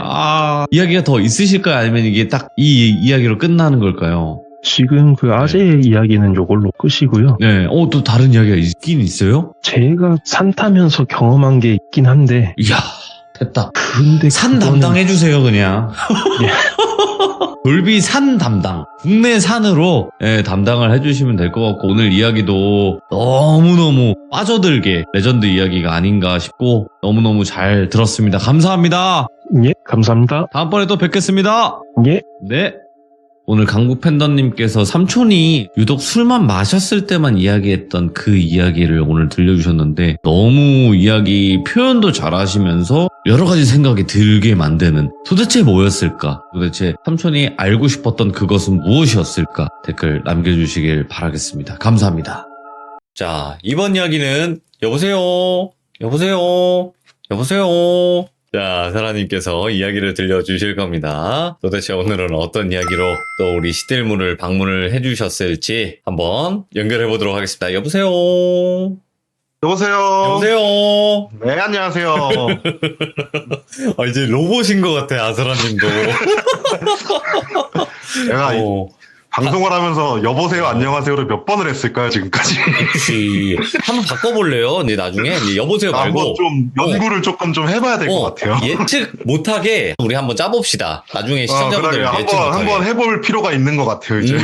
이야기가 더 있으실까요? 아니면 이게 딱 이 이야기로 끝나는 걸까요? 지금 그 아재의 이야기는 요걸로 끝이고요. 네. 또 다른 이야기가 있긴 있어요? 제가 산 타면서 경험한 게 있긴 한데 이야, 됐다. 근데 산 그거는- 담당해주세요, 그냥. 돌비 산 담당. 국내 산으로 담당을 해주시면 될 것 같고, 오늘 이야기도 너무너무 빠져들게 레전드 이야기가 아닌가 싶고, 너무너무 잘 들었습니다. 감사합니다. 예, 감사합니다. 다음번에 또 뵙겠습니다. 예. 네. 오늘 강북 팬더님께서 삼촌이 유독 술만 마셨을 때만 이야기했던 그 이야기를 오늘 들려주셨는데 너무 이야기 표현도 잘하시면서 여러 가지 생각이 들게 만드는 도대체 뭐였을까? 도대체 삼촌이 알고 싶었던 그것은 무엇이었을까? 댓글 남겨주시길 바라겠습니다. 감사합니다. 자, 이번 이야기는 여보세요? 여보세요? 여보세요? 자, 사라님께서 이야기를 들려주실 겁니다. 도대체 오늘은 어떤 이야기로 또 우리 시들문을 방문을 해주셨을지 한번 연결해보도록 하겠습니다. 여보세요? 여보세요. 여보세요? 네, 안녕하세요. 이제 로봇인 것 같아, 아사라님도. 제가 방송을 하면서 여보세요, 안녕하세요를 몇 번을 했을까요, 지금까지? 혹시 한번 바꿔볼래요? 이제 나중에 이제 여보세요 말고 한번 좀 연구를 조금 좀 해봐야 될 것 같아요. 예측 못하게 우리 한번 짜봅시다. 나중에 시청자분들 그러게요. 예측 못하게. 한번 해볼 필요가 있는 것 같아요, 이제.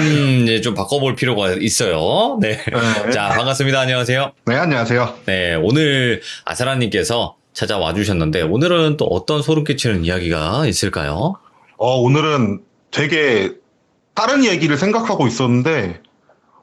이제 좀 바꿔볼 필요가 있어요. 네. 네. 자, 반갑습니다. 안녕하세요. 네, 안녕하세요. 네, 오늘 아사라님께서 찾아와 주셨는데 오늘은 또 어떤 소름 끼치는 이야기가 있을까요? 오늘은 되게 다른 얘기를 생각하고 있었는데,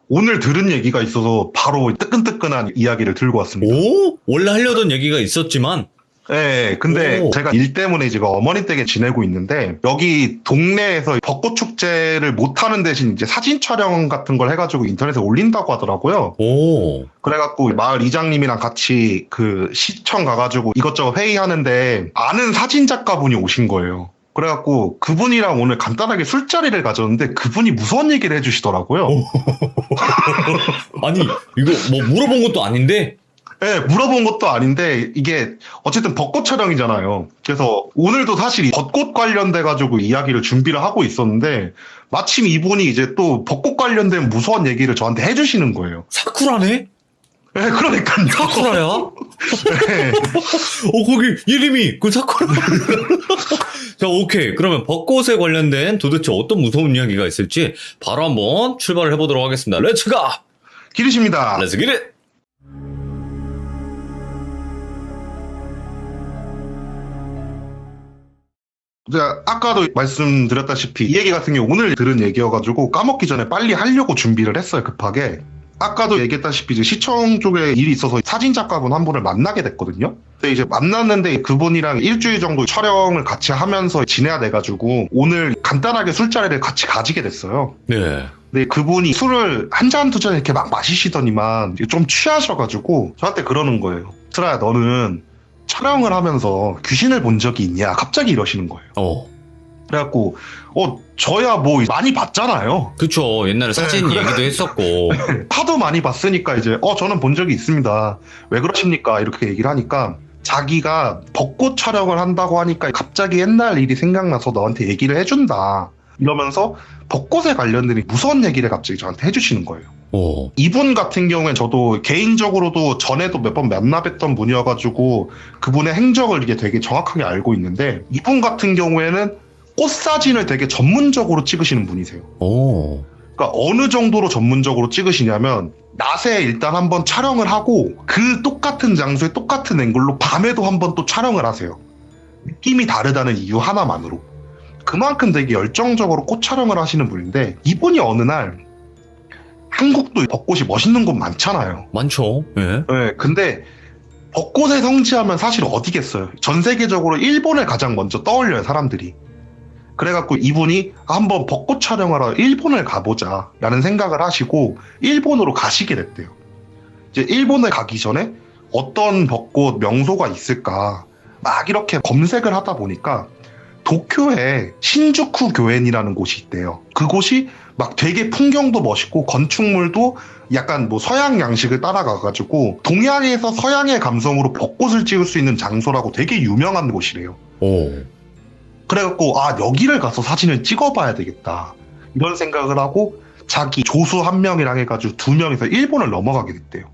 오늘 들은 얘기가 있어서 바로 뜨끈뜨끈한 이야기를 들고 왔습니다. 오? 원래 하려던 얘기가 있었지만 네, 근데 오. 제가 일 때문에 지금 어머니 댁에 지내고 있는데 여기 동네에서 벚꽃 축제를 못 하는 대신 이제 사진 촬영 같은 걸 해가지고 인터넷에 올린다고 하더라고요. 오. 그래갖고 마을 이장님이랑 같이 그 시청 가가지고 이것저것 회의하는데 아는 사진 작가분이 오신 거예요. 그래갖고 그분이랑 오늘 간단하게 술자리를 가졌는데 그분이 무서운 얘기를 해주시더라고요. 아니, 이거 뭐 물어본 것도 아닌데 네, 물어본 것도 아닌데 이게 어쨌든 벚꽃 촬영이잖아요. 그래서 오늘도 사실 벚꽃 관련돼가지고 이야기를 준비를 하고 있었는데 마침 이분이 이제 또 벚꽃 관련된 무서운 얘기를 저한테 해주시는 거예요. 사쿠라네? 네, 그러니까요. 사쿠라야? 네. 거기 이름이 그 사쿠라. 자, 오케이. 그러면 벚꽃에 관련된 도대체 어떤 무서운 이야기가 있을지 바로 한번 출발을 해보도록 하겠습니다. 렛츠 가! 기르십니다. 렛츠 기릿! 제가 아까도 말씀드렸다시피 이 얘기 같은 게 오늘 들은 얘기여가지고 까먹기 전에 빨리 하려고 준비를 했어요, 급하게. 아까도 얘기했다시피 이제 시청 쪽에 일이 있어서 사진 작가분 한 분을 만나게 됐거든요. 근데 이제 만났는데 그분이랑 일주일 정도 촬영을 같이 하면서 지내야 돼가지고 오늘 간단하게 술자리를 같이 가지게 됐어요. 네. 근데 그분이 술을 한 잔 두 잔 이렇게 막 마시시더니만 좀 취하셔가지고 저한테 그러는 거예요. 슬아야, 너는 촬영을 하면서 귀신을 본 적이 있냐? 갑자기 이러시는 거예요. 그래갖고 저야 뭐 많이 봤잖아요. 그쵸. 옛날에 사진 그래. 얘기도 했었고. 하도 많이 봤으니까 이제 저는 본 적이 있습니다. 왜 그러십니까? 이렇게 얘기를 하니까 자기가 벚꽃 촬영을 한다고 하니까 갑자기 옛날 일이 생각나서 너한테 얘기를 해준다. 이러면서 벚꽃에 관련된 무서운 얘기를 갑자기 저한테 해주시는 거예요. 이분 같은 경우엔 저도 개인적으로도 전에도 몇 번 만나뵀던 분이어가지고 그분의 행적을 이게 되게 정확하게 알고 있는데 이분 같은 경우에는 꽃 사진을 되게 전문적으로 찍으시는 분이세요. 그러니까 어느 정도로 전문적으로 찍으시냐면 낮에 일단 한번 촬영을 하고 그 똑같은 장소에 똑같은 앵글로 밤에도 한번 또 촬영을 하세요. 느낌이 다르다는 이유 하나만으로. 그만큼 되게 열정적으로 꽃 촬영을 하시는 분인데 이분이 어느 날 한국도 벚꽃이 멋있는 곳 많잖아요. 많죠. 예. 네, 근데 벚꽃의 성지하면 사실 어디겠어요. 전 세계적으로 일본을 가장 먼저 떠올려요, 사람들이. 그래갖고 이분이 한번 벚꽃 촬영하러 일본을 가보자 라는 생각을 하시고 일본으로 가시게 됐대요. 이제 일본에 가기 전에 어떤 벚꽃 명소가 있을까 막 이렇게 검색을 하다 보니까 도쿄에 신주쿠 교엔이라는 곳이 있대요. 그곳이 막 되게 풍경도 멋있고 건축물도 약간 뭐 서양 양식을 따라가가지고 동양에서 서양의 감성으로 벚꽃을 찍을 수 있는 장소라고 되게 유명한 곳이래요. 오. 그래갖고 여기를 가서 사진을 찍어봐야 되겠다 이런 생각을 하고 자기 조수 한 명이랑 해가지고 2명이서 일본을 넘어가게 됐대요.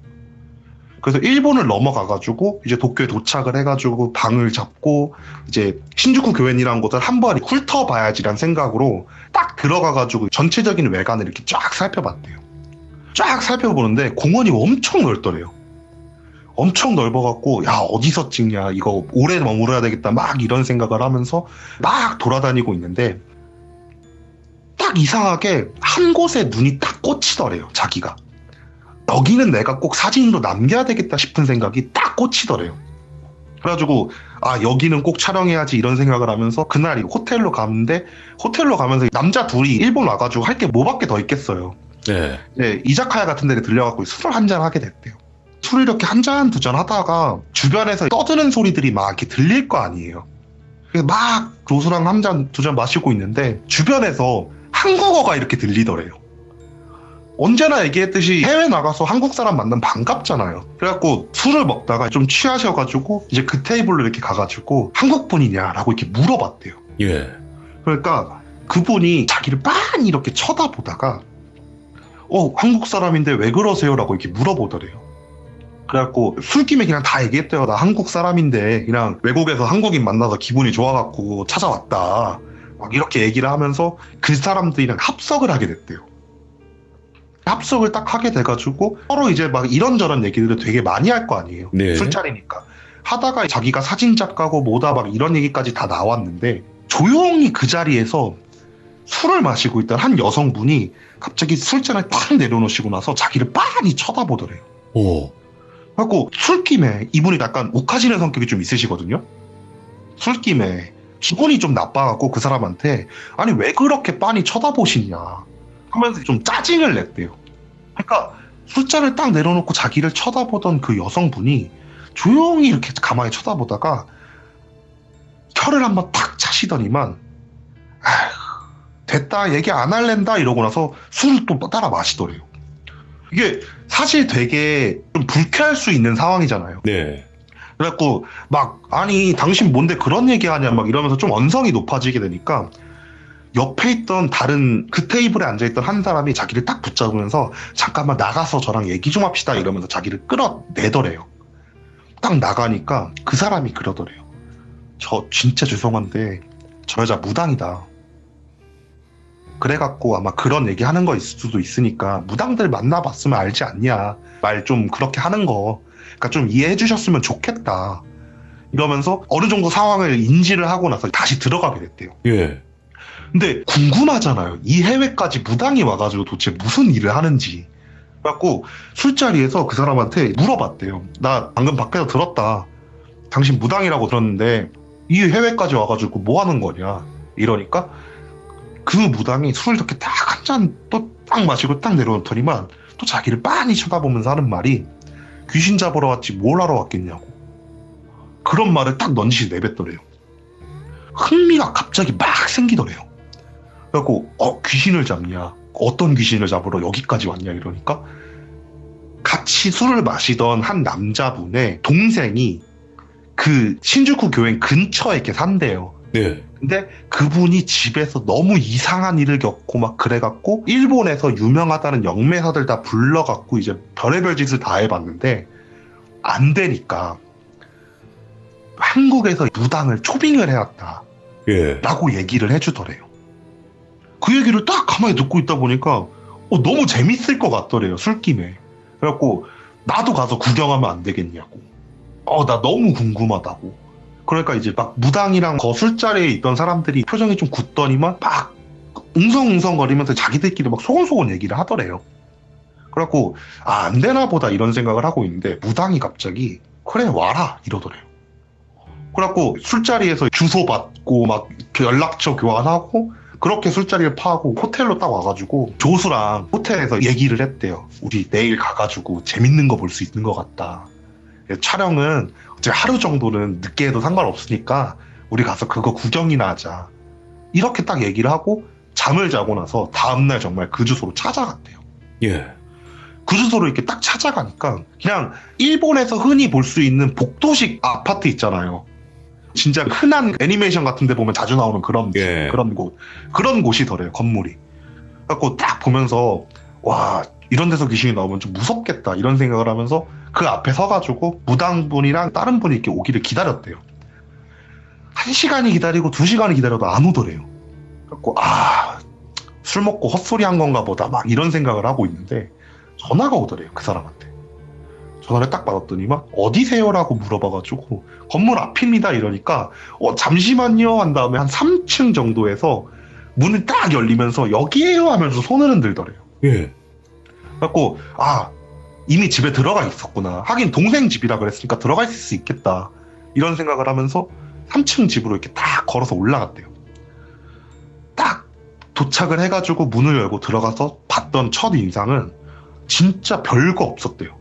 그래서 일본을 넘어가가지고 이제 도쿄에 도착을 해가지고 방을 잡고 이제 신주쿠 교엔이라는 곳을 한번 훑어봐야지란 생각으로 딱 들어가가지고 전체적인 외관을 이렇게 쫙 살펴봤대요. 쫙 살펴보는데 공원이 엄청 넓더래요. 엄청 넓어갖고 야 어디서 찍냐 이거 오래 머물러야 되겠다 막 이런 생각을 하면서 막 돌아다니고 있는데 딱 이상하게 한 곳에 눈이 딱 꽂히더래요. 자기가 여기는 내가 꼭 사진으로 남겨야 되겠다 싶은 생각이 딱 꽂히더래요. 그래가지고 여기는 꼭 촬영해야지 이런 생각을 하면서 그날 호텔로 가는데 호텔로 가면서 남자 둘이 일본 와가지고 할 게 뭐밖에 더 있겠어요. 네. 네, 이자카야 같은 데를 들려갖고 술을 한잔 하게 됐대요. 술을 이렇게 한 잔 두 잔 하다가 주변에서 떠드는 소리들이 막 이렇게 들릴 거 아니에요. 그래서 막 조수랑 한 잔 두 잔 마시고 있는데 주변에서 한국어가 이렇게 들리더래요. 언제나 얘기했듯이 해외 나가서 한국 사람 만나면 반갑잖아요. 그래갖고 술을 먹다가 좀 취하셔가지고 이제 그 테이블로 이렇게 가가지고 한국 분이냐라고 이렇게 물어봤대요. 예. 그러니까 그분이 자기를 빤히 이렇게 쳐다보다가 한국 사람인데 왜 그러세요? 라고 이렇게 물어보더래요. 그래갖고 술김에 그냥 다 얘기했대요. 나 한국 사람인데 그냥 외국에서 한국인 만나서 기분이 좋아갖고 찾아왔다. 막 이렇게 얘기를 하면서 그 사람들이랑 합석을 하게 됐대요. 합석을 딱 하게 돼가지고 서로 이제 막 이런저런 얘기들을 되게 많이 할 거 아니에요. 네. 술자리니까. 하다가 자기가 사진작가고 뭐다 막 이런 얘기까지 다 나왔는데 조용히 그 자리에서 술을 마시고 있던 한 여성분이 갑자기 술잔을 탁 내려놓으시고 나서 자기를 빤히 쳐다보더래요. 오. 그래갖고 술김에 이분이 약간 욱하시는 성격이 좀 있으시거든요. 술김에 기분이 좀 나빠갖고 그 사람한테 아니 왜 그렇게 빤히 쳐다보시냐 하면서 좀 짜증을 냈대요. 그러니까 술잔을 딱 내려놓고 자기를 쳐다보던 그 여성분이 조용히 이렇게 가만히 쳐다보다가 혀를 한번 탁 차시더니만 됐다 얘기 안 할랜다 이러고 나서 술을 또 따라 마시더래요. 이게 사실 되게 좀 불쾌할 수 있는 상황이잖아요. 네. 그래갖고 막 아니 당신 뭔데 그런 얘기하냐 막 이러면서 좀 언성이 높아지게 되니까 옆에 있던 다른 그 테이블에 앉아있던 한 사람이 자기를 딱 붙잡으면서 잠깐만 나가서 저랑 얘기 좀 합시다 이러면서 자기를 끌어내더래요. 딱 나가니까 그 사람이 그러더래요. 저 진짜 죄송한데 저 여자 무당이다. 그래갖고 아마 그런 얘기 하는 거 있을 수도 있으니까 무당들 만나봤으면 알지 않냐. 말 좀 그렇게 하는 거. 그러니까 좀 이해해 주셨으면 좋겠다. 이러면서 어느 정도 상황을 인지를 하고 나서 다시 들어가게 됐대요. 예. 근데 궁금하잖아요. 이 해외까지 무당이 와가지고 도대체 무슨 일을 하는지. 그래갖고 술자리에서 그 사람한테 물어봤대요. 나 방금 밖에서 들었다. 당신 무당이라고 들었는데 이 해외까지 와가지고 뭐 하는 거냐. 이러니까 그 무당이 술을 이렇게 딱 한 잔 또 딱 마시고 딱 내려놓더니만 또 자기를 빤히 쳐다보면서 하는 말이 귀신 잡으러 왔지 뭘 하러 왔겠냐고. 그런 말을 딱 넌지시 내뱉더래요. 흥미가 갑자기 막 생기더래요. 그래갖고 귀신을 잡냐 어떤 귀신을 잡으러 여기까지 왔냐 이러니까 같이 술을 마시던 한 남자분의 동생이 그 신주쿠 교행 근처에 이렇게 산대요. 네. 근데 그분이 집에서 너무 이상한 일을 겪고 막 그래갖고 일본에서 유명하다는 영매사들 다 불러갖고 이제 별의별 짓을 다 해봤는데 안 되니까 한국에서 무당을 초빙을 해왔다. 예. 라고 얘기를 해주더래요. 그 얘기를 딱 가만히 듣고 있다 보니까 너무 재밌을 것 같더래요. 술김에. 그래갖고 나도 가서 구경하면 안 되겠냐고. 나 너무 궁금하다고. 그러니까 이제 막 무당이랑 거 술자리에 있던 사람들이 표정이 좀 굳더니만 막 웅성웅성거리면서 자기들끼리 막 소곤소곤 얘기를 하더래요. 그래갖고 안 되나 보다 이런 생각을 하고 있는데 무당이 갑자기 그래 와라 이러더래요. 그래갖고 술자리에서 주소 받고 막 연락처 교환하고 그렇게 술자리를 파고 호텔로 딱 와가지고 조수랑 호텔에서 얘기를 했대요. 우리 내일 가가지고 재밌는 거 볼 수 있는 것 같다. 촬영은 이제 하루 정도는 늦게 해도 상관없으니까 우리 가서 그거 구경이나 하자. 이렇게 딱 얘기를 하고 잠을 자고 나서 다음날 정말 그 주소로 찾아갔대요. 예. 그 주소로 이렇게 딱 찾아가니까 그냥 일본에서 흔히 볼 수 있는 복도식 아파트 있잖아요. 진짜 흔한 애니메이션 같은 데 보면 자주 나오는 그런 예. 그런 곳이더래요, 건물이. 그래갖고 딱 보면서 와, 이런 데서 귀신이 나오면 좀 무섭겠다 이런 생각을 하면서 그 앞에 서가지고 무당분이랑 다른 분이 이렇게 오기를 기다렸대요. 1시간이 기다리고 2시간이 기다려도 안 오더래요. 그래갖고 술 먹고 헛소리 한 건가 보다 막 이런 생각을 하고 있는데 전화가 오더래요, 그 사람한테. 전화를 딱 받았더니만 어디세요라고 물어봐가지고 건물 앞입니다 이러니까 잠시만요 한 다음에 한 3층 정도에서 문이 딱 열리면서 여기에요 하면서 손을 흔들더래요. 예. 그래갖고 이미 집에 들어가 있었구나. 하긴 동생 집이라 그랬으니까 들어가 있을 수 있겠다 이런 생각을 하면서 3층 집으로 이렇게 딱 걸어서 올라갔대요. 딱 도착을 해가지고 문을 열고 들어가서 봤던 첫 인상은 진짜 별거 없었대요.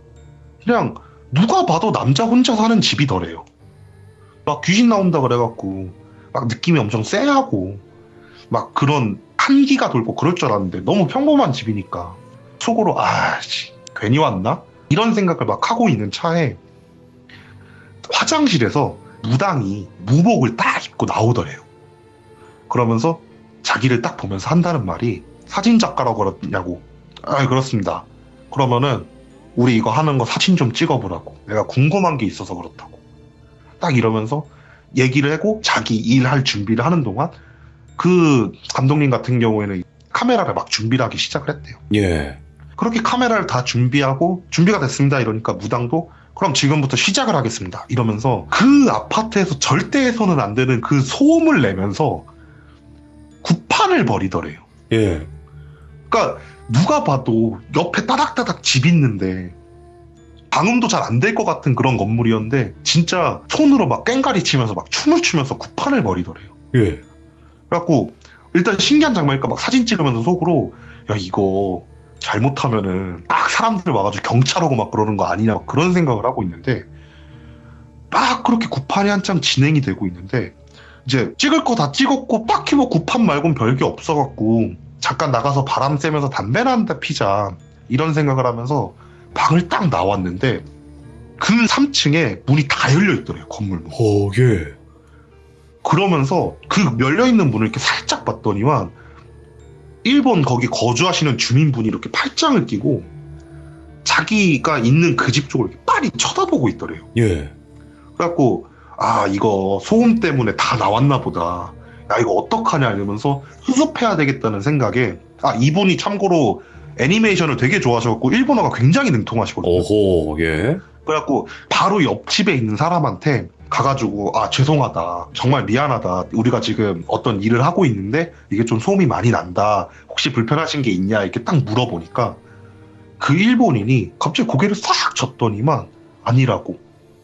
그냥 누가 봐도 남자 혼자 사는 집이더래요. 막 귀신 나온다 그래갖고 막 느낌이 엄청 쎄하고 막 그런 한기가 돌고 그럴 줄 알았는데 너무 평범한 집이니까 속으로 괜히 왔나? 이런 생각을 막 하고 있는 차에 화장실에서 무당이 무복을 딱 입고 나오더래요. 그러면서 자기를 딱 보면서 한다는 말이 사진작가라고 그러냐고. 그렇습니다. 그러면은 우리 이거 하는 거 사진 좀 찍어보라고. 내가 궁금한 게 있어서 그렇다고. 딱 이러면서 얘기를 하고 자기 일할 준비를 하는 동안 그 감독님 같은 경우에는 카메라를 막 준비를 하기 시작을 했대요. 예. 그렇게 카메라를 다 준비하고 준비가 됐습니다 이러니까 무당도 그럼 지금부터 시작을 하겠습니다 이러면서 그 아파트에서 절대 해서는 안 되는 그 소음을 내면서 구판을 벌이더래요. 예. 그러니까 누가 봐도 옆에 따닥따닥 집 있는데 방음도 잘 안 될 것 같은 그런 건물이었는데 진짜 손으로 막 꽹가리 치면서 막 춤을 추면서 구판을 벌이더래요. 예. 그래갖고 일단 신기한 장면이니까 막 사진 찍으면서 속으로 야 이거 잘못하면은 막 사람들 와가지고 경찰 오고 막 그러는 거 아니냐 막 그런 생각을 하고 있는데 막 그렇게 구판이 한참 진행이 되고 있는데 이제 찍을 거 다 찍었고 딱히 뭐 구판 말고는 별게 없어갖고 잠깐 나가서 바람 쐬면서 담배나 한 대 피자 이런 생각을 하면서 방을 딱 나왔는데 그 3층에 문이 다 열려있더래요, 건물 문. 예. 그러면서 그 열려있는 문을 이렇게 살짝 봤더니만 일본 거기 거주하시는 주민분이 이렇게 팔짱을 끼고 자기가 있는 그 집 쪽을 이렇게 빤히 쳐다보고 있더래요. 예. 그래갖고 이거 소음 때문에 다 나왔나 보다. 야 이거 어떡하냐 이러면서 수습해야 되겠다는 생각에 이분이 참고로 애니메이션을 되게 좋아하셔갖고 일본어가 굉장히 능통하시거든요. 오호. 예. 그래갖고 바로 옆집에 있는 사람한테 가가지고 죄송하다 정말 미안하다 우리가 지금 어떤 일을 하고 있는데 이게 좀 소음이 많이 난다 혹시 불편하신 게 있냐 이렇게 딱 물어보니까 그 일본인이 갑자기 고개를 싹 젓더니만 아니라고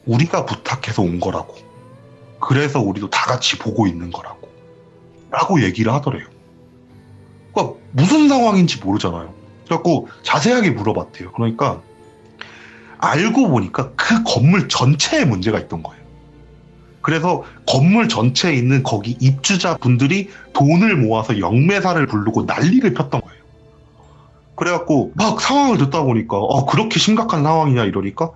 우리가 부탁해서 온 거라고 그래서 우리도 다 같이 보고 있는 거라고 라고 얘기를 하더래요. 그러니까 무슨 상황인지 모르잖아요. 그래갖고 자세하게 물어봤대요. 그러니까 알고 보니까 그 건물 전체에 문제가 있던 거예요. 그래서 건물 전체에 있는 거기 입주자분들이 돈을 모아서 영매사를 부르고 난리를 폈던 거예요. 그래갖고 막 상황을 듣다 보니까 그렇게 심각한 상황이냐 이러니까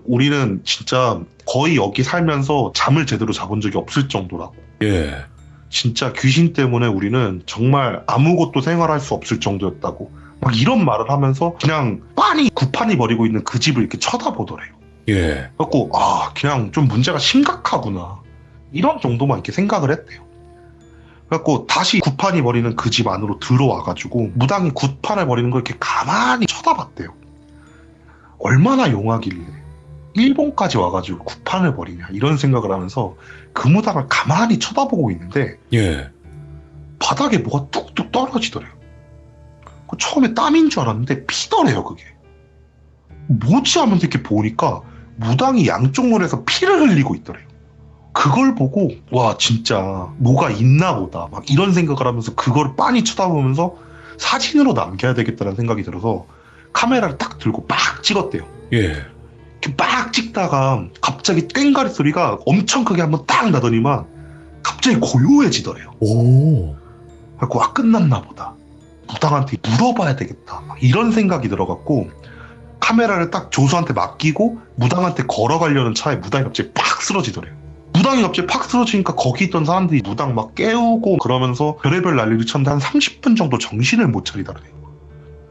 우리는 진짜 거의 여기 살면서 잠을 제대로 자본 적이 없을 정도라고. 예. 진짜 귀신 때문에 우리는 정말 아무것도 생활할 수 없을 정도였다고 막 이런 말을 하면서 그냥 빤히 구판이 버리고 있는 그 집을 이렇게 쳐다보더래요. 예. 그래갖고 그냥 좀 문제가 심각하구나 이런 정도만 이렇게 생각을 했대요. 그래갖고 다시 구판이 버리는 그 집 안으로 들어와가지고 무당이 구판을 버리는 걸 이렇게 가만히 쳐다봤대요. 얼마나 용하길래 일본까지 와가지고 구판을 버리냐 이런 생각을 하면서 그 무당을 가만히 쳐다보고 있는데 예. 바닥에 뭐가 뚝뚝 떨어지더래요. 처음에 땀인 줄 알았는데 피더래요. 그게 뭐지 하면서 이렇게 보니까 무당이 양쪽 눈에서 피를 흘리고 있더래요. 그걸 보고 와 진짜 뭐가 있나 보다 막 이런 생각을 하면서 그걸 빤히 쳐다보면서 사진으로 남겨야 되겠다는 생각이 들어서 카메라를 딱 들고 막 찍었대요. 예. 이렇게 막 찍다가 갑자기 꽹가리 소리가 엄청 크게 한번 딱 나더니만 갑자기 고요해지더래요. 오. 그래서 아 끝났나 보다. 무당한테 물어봐야 되겠다. 막 이런 생각이 들어갖고 카메라를 딱 조수한테 맡기고 무당한테 걸어가려는 차에 무당이 갑자기 팍 쓰러지더래요. 무당이 갑자기 팍 쓰러지니까 거기 있던 사람들이 무당 막 깨우고 그러면서 별의별 난리를 쳤는데 한 30분 정도 정신을 못 차리더래요.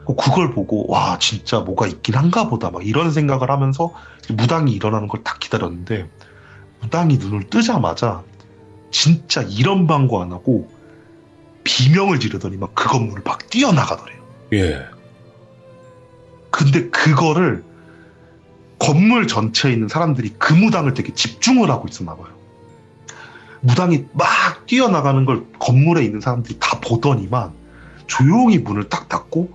그걸 보고 와 진짜 뭐가 있긴 한가 보다 막 이런 생각을 하면서 무당이 일어나는 걸 딱 기다렸는데 무당이 눈을 뜨자마자 진짜 이런 방구 안 하고 비명을 지르더니 막 그 건물을 막 뛰어나가더래요. 예. 근데 그거를 건물 전체에 있는 사람들이 그 무당을 되게 집중을 하고 있었나 봐요. 무당이 막 뛰어나가는 걸 건물에 있는 사람들이 다 보더니만 조용히 문을 딱 닫고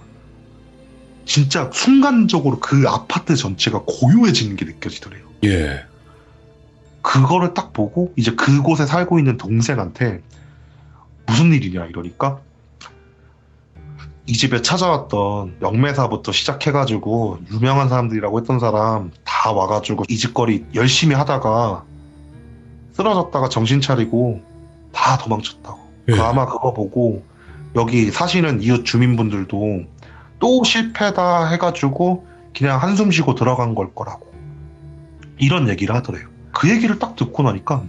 진짜 순간적으로 그 아파트 전체가 고요해지는 게 느껴지더래요. 예. 그거를 딱 보고 이제 그곳에 살고 있는 동생한테 무슨 일이냐 이러니까 이 집에 찾아왔던 영매사부터 시작해가지고 유명한 사람들이라고 했던 사람 다 와가지고 이 집거리 열심히 하다가 쓰러졌다가 정신 차리고 다 도망쳤다고. 예. 아마 그거 보고 여기 사시는 이웃 주민분들도 또 실패다 해가지고 그냥 한숨 쉬고 들어간 걸 거라고 이런 얘기를 하더래요. 그 얘기를 딱 듣고 나니까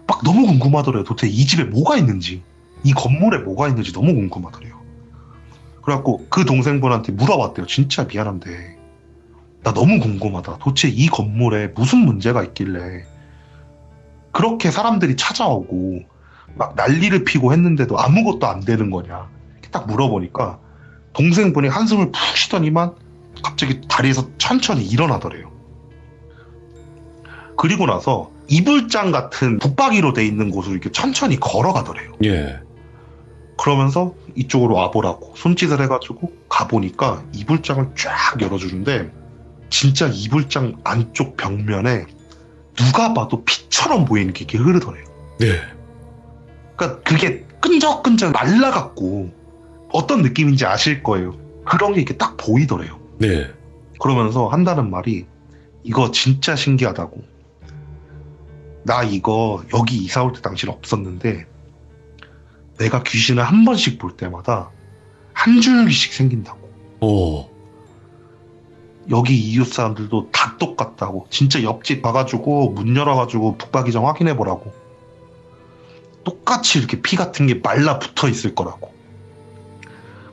막 너무 궁금하더래요. 도대체 이 집에 뭐가 있는지 이 건물에 뭐가 있는지 너무 궁금하더래요. 그래갖고 그 동생분한테 물어봤대요. 진짜 미안한데 나 너무 궁금하다. 도대체 이 건물에 무슨 문제가 있길래 그렇게 사람들이 찾아오고 막 난리를 피고 했는데도 아무것도 안 되는 거냐 이렇게 딱 물어보니까 동생분이 한숨을 푹 쉬더니만 갑자기 다리에서 천천히 일어나더래요. 그리고 나서 이불장 같은 붙박이로 돼 있는 곳으로 이렇게 천천히 걸어가더래요. 예. 그러면서 이쪽으로 와보라고 손짓을 해가지고 가보니까 이불장을 쫙 열어주는데 진짜 이불장 안쪽 벽면에 누가 봐도 피처럼 보이는 게 이렇게 흐르더래요. 네. 그러니까 그게 끈적끈적 말라갖고 어떤 느낌인지 아실 거예요. 그런 게 이렇게 딱 보이더래요. 네. 그러면서 한다는 말이 이거 진짜 신기하다고. 나 이거 여기 이사 올 때 당신 없었는데 내가 귀신을 한 번씩 볼 때마다 한 줄기씩 생긴다고. 오. 여기 이웃 사람들도 다 똑같다고. 진짜 옆집 가가지고 문 열어가지고 붙박이장 확인해보라고. 똑같이 이렇게 피 같은 게 말라 붙어 있을 거라고.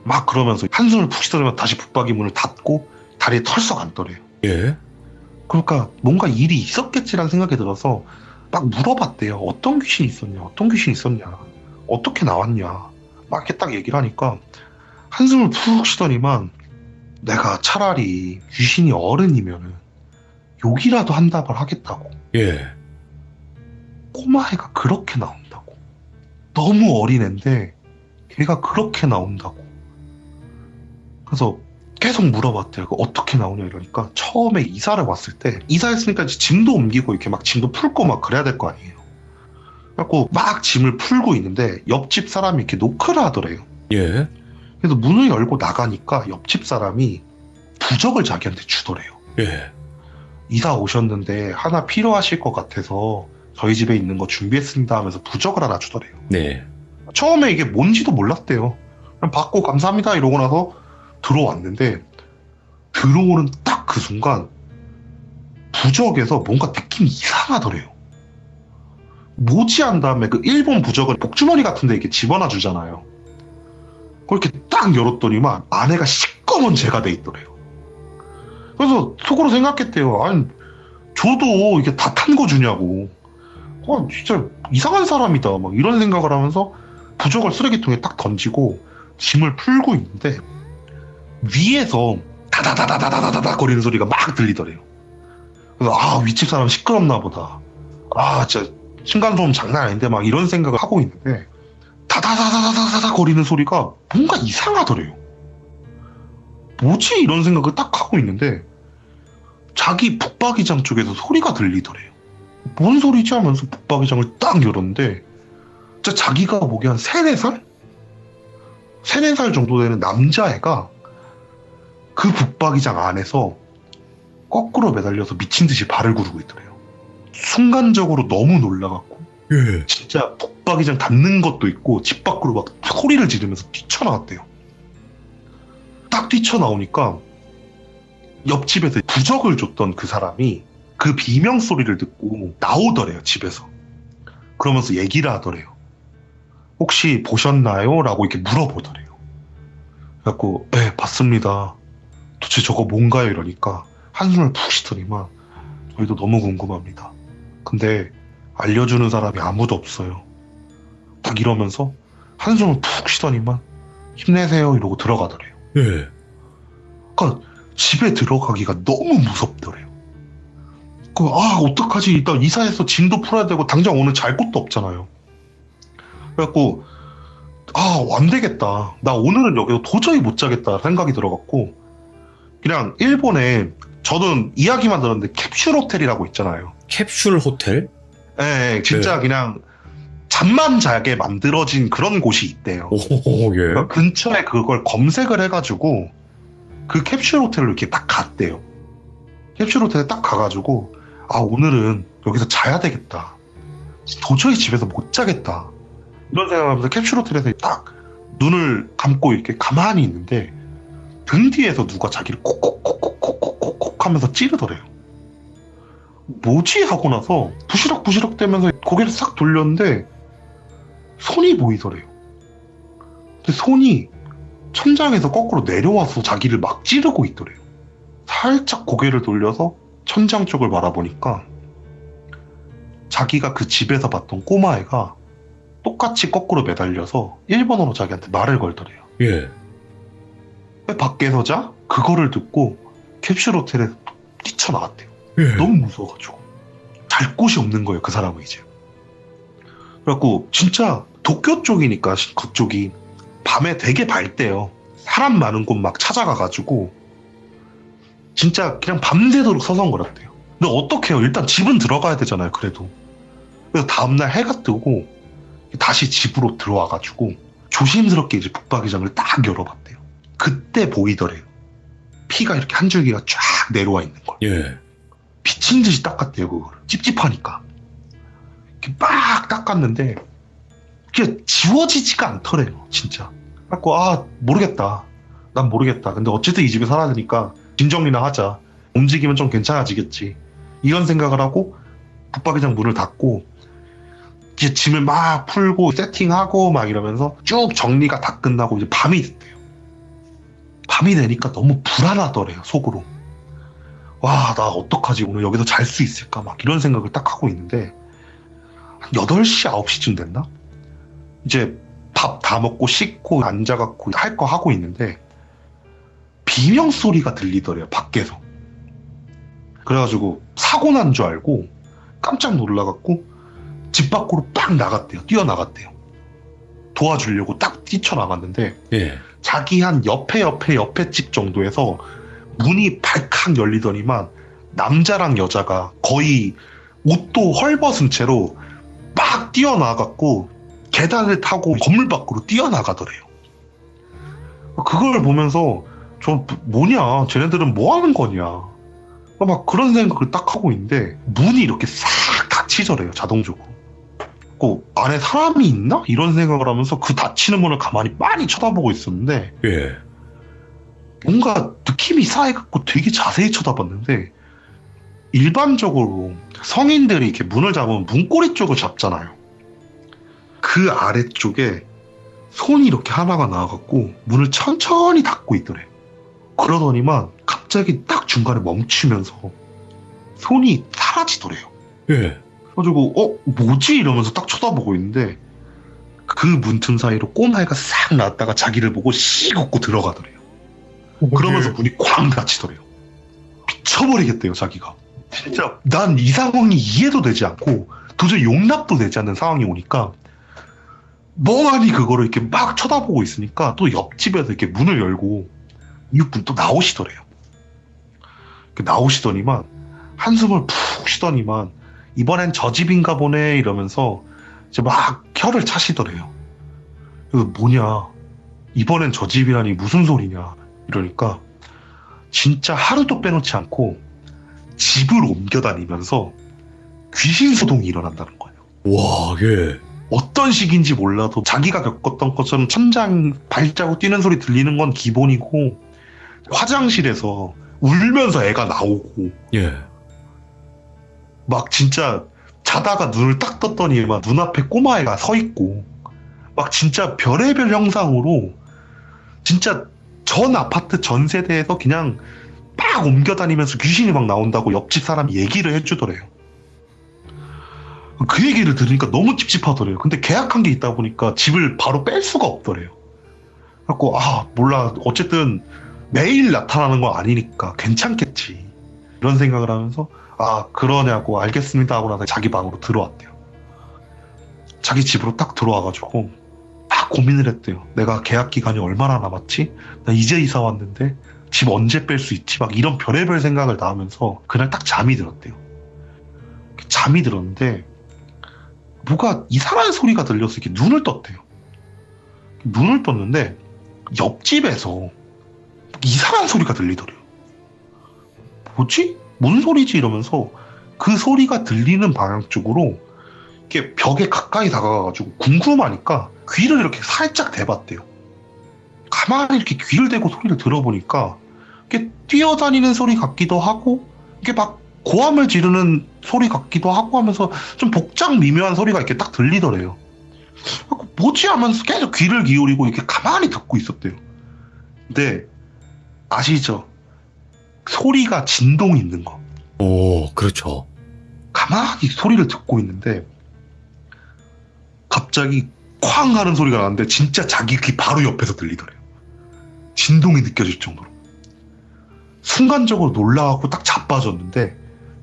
막 그러면서 한숨을 푹 쉬더니만 다시 붙박이 문을 닫고 다리에 털썩 앉더래요. 예. 그러니까 뭔가 일이 있었겠지라는 생각이 들어서 막 물어봤대요. 어떤 귀신이 있었냐? 어떤 귀신이 있었냐? 어떻게 나왔냐? 막 이렇게 딱 얘기를 하니까 한숨을 푹 쉬더니만 내가 차라리 귀신이 어른이면은 욕이라도 한 답을 하겠다고. 예. 꼬마애가 그렇게 나온다고. 너무 어린애인데 걔가 그렇게 나온다고. 그래서 계속 물어봤대요. 어떻게 나오냐 이러니까 처음에 이사를 왔을 때 이사했으니까 이제 짐도 옮기고 이렇게 막 짐도 풀고 막 그래야 될 거 아니에요. 그래갖고 막 짐을 풀고 있는데 옆집 사람이 이렇게 노크를 하더래요. 예. 그래서 문을 열고 나가니까 옆집 사람이 부적을 자기한테 주더래요. 예. 이사 오셨는데 하나 필요하실 것 같아서 저희 집에 있는 거 준비했습니다 하면서 부적을 하나 주더래요. 네. 처음에 이게 뭔지도 몰랐대요. 그냥 받고 감사합니다 이러고 나서 들어왔는데 들어오는 딱 그 순간 부적에서 뭔가 느낌이 이상하더래요. 뭐지 한 다음에 그 일본 부적을 복주머니 같은 데 이렇게 집어넣어 주잖아요. 그렇게 딱 열었더니만 안에가 시꺼먼 재가 돼 있더래요. 그래서 속으로 생각했대요. 아니 저도 이게 다 탄 거 주냐고. 진짜 이상한 사람이다 막 이런 생각을 하면서 부적을 쓰레기통에 딱 던지고 짐을 풀고 있는데 위에서 다다다다다다다다 거리는 소리가 막 들리더래요. 그래서 아 윗집 사람 시끄럽나 보다. 아 진짜 층간소음 장난 아닌데 막 이런 생각을 하고 있는데 다다다다다다다 거리는 소리가 뭔가 이상하더래요. 뭐지 이런 생각을 딱 하고 있는데 자기 붙박이장 쪽에서 소리가 들리더래요. 뭔 소리지 하면서 붙박이장을 딱 열었는데 진짜 자기가 보기에 한 3-4살? 3-4살 정도 되는 남자애가 그 붙박이장 안에서 거꾸로 매달려서 미친 듯이 발을 구르고 있더래요. 순간적으로 너무 놀라갖고 예. 진짜 붙박이장 닫는 것도 있고 집 밖으로 막 소리를 지르면서 뛰쳐나왔대요. 딱 뛰쳐나오니까 옆집에서 부적을 줬던 그 사람이 그 비명 소리를 듣고 나오더래요, 집에서. 그러면서 얘기를 하더래요. 혹시 보셨나요? 라고 이렇게 물어보더래요. 그래갖고 네, 봤습니다. 도대체 저거 뭔가요? 이러니까 한숨을 푹 쉬더니만 저희도 너무 궁금합니다. 근데 알려주는 사람이 아무도 없어요. 딱 이러면서 한숨을 푹 쉬더니만 힘내세요 이러고 들어가더래요. 예. 그러니까 집에 들어가기가 너무 무섭더래요. 어떡하지? 일단 이사해서 짐도 풀어야 되고 당장 오늘 잘 곳도 없잖아요. 그래갖고 안 되겠다. 나 오늘은 여기서 도저히 못 자겠다 생각이 들어갖고 그냥 일본에 저는 이야기만 들었는데 캡슐 호텔이라고 있잖아요. 캡슐 호텔? 예, 진짜 그냥 잠만 자게 만들어진 그런 곳이 있대요. 오, 예. 그러니까 근처에 그걸 검색을 해가지고 그 캡슐 호텔로 이렇게 딱 갔대요. 캡슐 호텔에 딱 가가지고 오늘은 여기서 자야 되겠다. 도저히 집에서 못 자겠다. 이런 생각하면서 캡슐 호텔에서 딱 눈을 감고 이렇게 가만히 있는데 등 뒤에서 누가 자기를 콕콕콕콕콕콕콕 하면서 찌르더래요. 뭐지? 하고 나서 부시럭부시럭 대면서 고개를 싹 돌렸는데 손이 보이더래요. 근데 손이 천장에서 거꾸로 내려와서 자기를 막 찌르고 있더래요. 살짝 고개를 돌려서 천장 쪽을 바라보니까 자기가 그 집에서 봤던 꼬마애가 똑같이 거꾸로 매달려서 일본어로 자기한테 말을 걸더래요. 예. 왜 밖에서 자? 그거를 듣고 캡슐 호텔에 뛰쳐나왔대요. 예. 너무 무서워가지고 잘 곳이 없는 거예요, 그 사람은 이제. 그래갖고 진짜 도쿄 쪽이니까 그쪽이 밤에 되게 밝대요. 사람 많은 곳 막 찾아가가지고 진짜 그냥 밤새도록 서성거렸대요. 근데 어떡해요? 일단 집은 들어가야 되잖아요, 그래도. 그래서 다음날 해가 뜨고 다시 집으로 들어와가지고 조심스럽게 이제 붙박이장을 딱 열어봤대요. 그때 보이더래요. 피가 이렇게 한 줄기가 쫙 내려와 있는 걸. 예. 비친 듯이 닦았대요, 그거를. 찝찝하니까. 이렇게 막 닦았는데 그게 지워지지가 않더래요, 진짜. 그래갖고 모르겠다. 난 모르겠다. 근데 어쨌든 이 집에 살아야 되니까 짐 정리나 하자. 움직이면 좀 괜찮아지겠지. 이런 생각을 하고 붙박이장 문을 닫고 이제 짐을 막 풀고 세팅하고 막 이러면서 쭉 정리가 다 끝나고 이제 밤이 됐대요. 밤이 되니까 너무 불안하더래요, 속으로. 와, 나 어떡하지? 오늘 여기서 잘 수 있을까? 막 이런 생각을 딱 하고 있는데 한 8시, 9시쯤 됐나? 이제 밥 다 먹고 씻고 앉아갖고 할 거 하고 있는데 비명 소리가 들리더래요, 밖에서. 그래가지고 사고 난 줄 알고 깜짝 놀라갖고 집 밖으로 빡 나갔대요. 뛰어나갔대요. 도와주려고 딱 뛰쳐나갔는데 예. 자기 한 옆에 집 정도에서 문이 발칵 열리더니만 남자랑 여자가 거의 옷도 헐벗은 채로 막 뛰어나갔고 계단을 타고 건물 밖으로 뛰어나가더래요. 그걸 보면서 뭐냐, 쟤네들은 뭐 하는 거냐, 막 그런 생각을 딱 하고 있는데 문이 이렇게 싹 닫히더래요, 자동적으로. 안에 사람이 있나? 이런 생각을 하면서 그 닫히는 문을 가만히 빤히 쳐다보고 있었는데 예. 뭔가 느낌이 이상해갖고 되게 자세히 쳐다봤는데 일반적으로 성인들이 이렇게 문을 잡으면 문고리 쪽을 잡잖아요. 그 아래쪽에 손이 이렇게 하나가 나와갖고 문을 천천히 닫고 있더래. 그러더니만 갑자기 딱 중간에 멈추면서 손이 사라지더래요. 예. 그래가지고 뭐지? 이러면서 딱 쳐다보고 있는데 그 문틈 사이로 꼬마애가 싹 나왔다가 자기를 보고 씩 웃고 들어가더래요. 그러면서 문이 쾅 닫히더래요. 미쳐버리겠대요, 자기가. 진짜 난 이 상황이 이해도 되지 않고 도저히 용납도 되지 않는 상황이 오니까 멍하니 그거를 이렇게 막 쳐다보고 있으니까 또 옆집에서 이렇게 문을 열고 이웃분 또 나오시더래요. 나오시더니만 한숨을 푹 쉬더니만 이번엔 저 집인가 보네 이러면서 이제 막 혀를 차시더래요. 그래서 뭐냐, 이번엔 저 집이라니 무슨 소리냐 이러니까 진짜 하루도 빼놓지 않고 집을 옮겨 다니면서 귀신 소동이 일어난다는 거예요. 와, 예. 어떤 식인지 몰라도 자기가 겪었던 것처럼 천장 발자국 뛰는 소리 들리는 건 기본이고, 화장실에서 울면서 애가 나오고, 예. 막 진짜 자다가 눈을 딱 떴더니 막 눈앞에 꼬마애가 서 있고, 막 진짜 별의별 형상으로 진짜 전 아파트 전 세대에서 그냥 막 옮겨다니면서 귀신이 막 나온다고 옆집 사람이 얘기를 해주더래요. 그 얘기를 들으니까 너무 찝찝하더래요. 근데 계약한 게 있다 보니까 집을 바로 뺄 수가 없더래요. 그래갖고 몰라, 어쨌든 매일 나타나는 건 아니니까 괜찮겠지, 이런 생각을 하면서 그러냐고 알겠습니다 하고 나서 자기 방으로 들어왔대요. 자기 집으로 딱 들어와가지고 막 고민을 했대요. 내가 계약 기간이 얼마나 남았지? 나 이제 이사 왔는데 집 언제 뺄 수 있지? 막 이런 별의별 생각을 다 하면서 그날 딱 잠이 들었대요. 잠이 들었는데 뭐가 이상한 소리가 들려서 이렇게 눈을 떴대요. 눈을 떴는데 옆집에서 이상한 소리가 들리더래요. 뭐지? 뭔 소리지? 이러면서 그 소리가 들리는 방향 쪽으로 이렇게 벽에 가까이 다가가가지고 궁금하니까 귀를 이렇게 살짝 대봤대요. 가만히 이렇게 귀를 대고 소리를 들어보니까 이렇게 뛰어다니는 소리 같기도 하고, 이게 막 고함을 지르는 소리 같기도 하고 하면서 좀 복잡 미묘한 소리가 이렇게 딱 들리더래요. 뭐지? 하면서 계속 귀를 기울이고 이렇게 가만히 듣고 있었대요. 근데 아시죠? 소리가 진동이 있는 거. 오, 그렇죠. 가만히 소리를 듣고 있는데 갑자기 쾅 하는 소리가 나는데 진짜 자기 귀 바로 옆에서 들리더래요. 진동이 느껴질 정도로. 순간적으로 놀라갖고 딱 자빠졌는데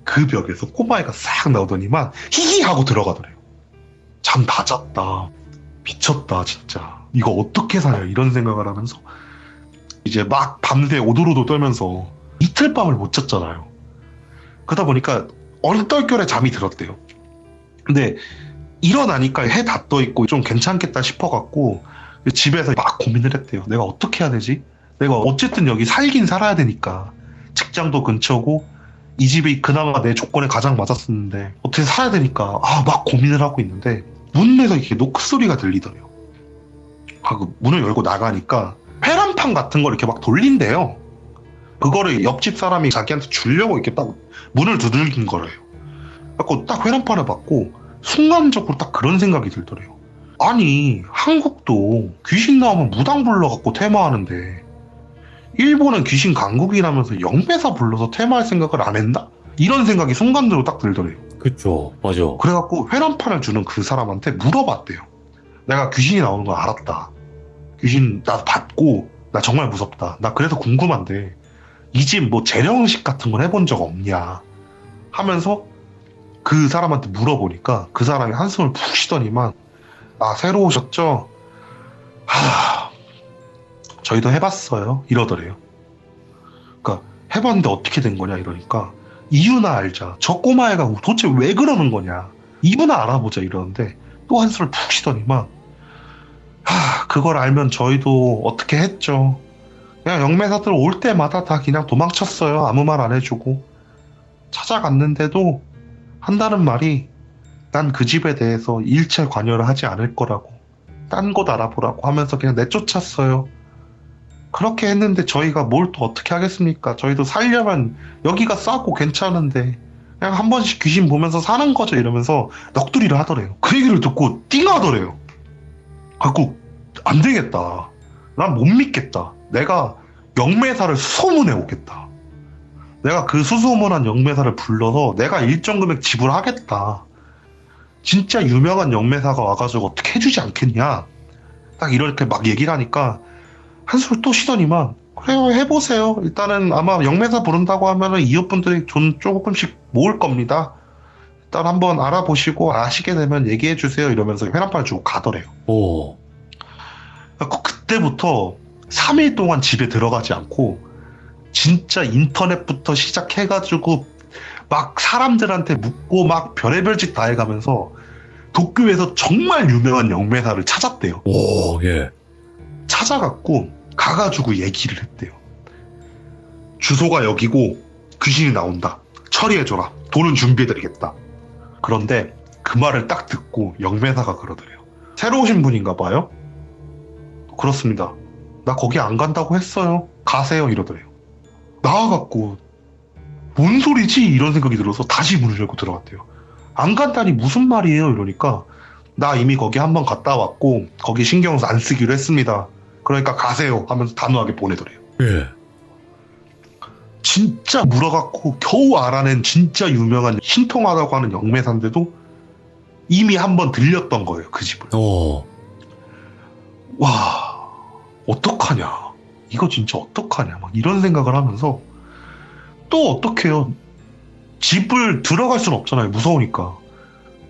그 벽에서 꼬마애가 싹 나오더니만 히히 하고 들어가더래요. 잠 다 잤다. 미쳤다 진짜. 이거 어떻게 사냐, 이런 생각을 하면서 이제 막 밤새 오도로도 떨면서 이틀 밤을 못 잤잖아요. 그러다 보니까 얼떨결에 잠이 들었대요. 근데 일어나니까 해 다 떠 있고 좀 괜찮겠다 싶어갖고 집에서 막 고민을 했대요. 내가 어떻게 해야 되지? 내가 어쨌든 여기 살긴 살아야 되니까, 직장도 근처고 이 집이 그나마 내 조건에 가장 맞았었는데 어떻게 살아야 되니까 막 고민을 하고 있는데 문에서 이렇게 노크 소리가 들리더래요. 하고 문을 열고 나가니까 회란판 같은 걸 이렇게 막 돌린대요. 그거를 옆집 사람이 자기한테 주려고 이렇게 딱 문을 두들긴 거래요. 그래서 딱 회란판을 받고 순간적으로 딱 그런 생각이 들더래요. 아니, 한국도 귀신 나오면 무당 불러갖고 테마하는데 일본은 귀신 강국이라면서 영매사 불러서 테마할 생각을 안 했나? 이런 생각이 순간적으로 딱 들더래요. 그쵸, 맞아. 그래갖고 회란판을 주는 그 사람한테 물어봤대요. 내가 귀신이 나오는 걸 알았다. 귀신 나 봤고 나 정말 무섭다. 나 그래서 궁금한데 이 집 뭐 재령식 같은 걸 해본 적 없냐 하면서 그 사람한테 물어보니까 그 사람이 한숨을 푹 쉬더니만 새로 오셨죠? 저희도 해봤어요, 이러더래요. 그러니까 해봤는데 어떻게 된 거냐 이러니까 이유나 알자. 저 꼬마애가 도대체 왜 그러는 거냐, 이유나 알아보자 이러는데 또 한숨을 푹 쉬더니만 그걸 알면 저희도 어떻게 했죠. 그냥 영매사들 올 때마다 다 그냥 도망쳤어요. 아무 말 안 해주고. 찾아갔는데도 한다는 말이 난 그 집에 대해서 일체 관여를 하지 않을 거라고, 딴 곳 알아보라고 하면서 그냥 내쫓았어요. 그렇게 했는데 저희가 뭘 또 어떻게 하겠습니까? 저희도 살려면 여기가 싸고 괜찮은데 그냥 한 번씩 귀신 보면서 사는 거죠, 이러면서 넋두리를 하더래요. 그 얘기를 듣고 띵하더래요. 갖고 안 되겠다. 난 못 믿겠다. 내가 영매사를 수소문해 오겠다. 내가 그 수소문한 영매사를 불러서 내가 일정 금액 지불하겠다. 진짜 유명한 영매사가 와가지고 어떻게 해주지 않겠냐. 딱 이렇게 막 얘기를 하니까 한숨을 또 쉬더니만 그래요, 해보세요. 일단은 아마 영매사 부른다고 하면은 이웃분들이 돈 조금씩 모을 겁니다. 일단 한번 알아보시고 아시게 되면 얘기해 주세요, 이러면서 회란판을 주고 가더래요. 오. 그때부터 3일 동안 집에 들어가지 않고 진짜 인터넷부터 시작해가지고 막 사람들한테 묻고 막 별의별 짓 다 해가면서 도쿄에서 정말 유명한 영매사를 찾았대요. 오, 예. 찾아갖고 가가지고 얘기를 했대요. 주소가 여기고 귀신이 나온다. 처리해줘라. 돈은 준비해드리겠다. 그런데 그 말을 딱 듣고 영매사가 그러더래요. 새로 오신 분인가 봐요? 그렇습니다. 나 거기 안 간다고 했어요. 가세요. 이러더래요. 나와갖고 뭔 소리지? 이런 생각이 들어서 다시 문을 열고 들어갔대요. 안 간다니 무슨 말이에요? 이러니까 나 이미 거기 한번 갔다 왔고 거기 신경 안 쓰기로 했습니다. 그러니까 가세요 하면서 단호하게 보내더래요. 예. 진짜 물어갖고 겨우 알아낸 진짜 유명한 신통하다고 하는 영매사인데도 이미 한번 들렸던 거예요. 그 집을. 와, 어떡하냐. 이거 진짜 어떡하냐. 막 이런 생각을 하면서 또 어떡해요. 집을 들어갈 순 없잖아요. 무서우니까.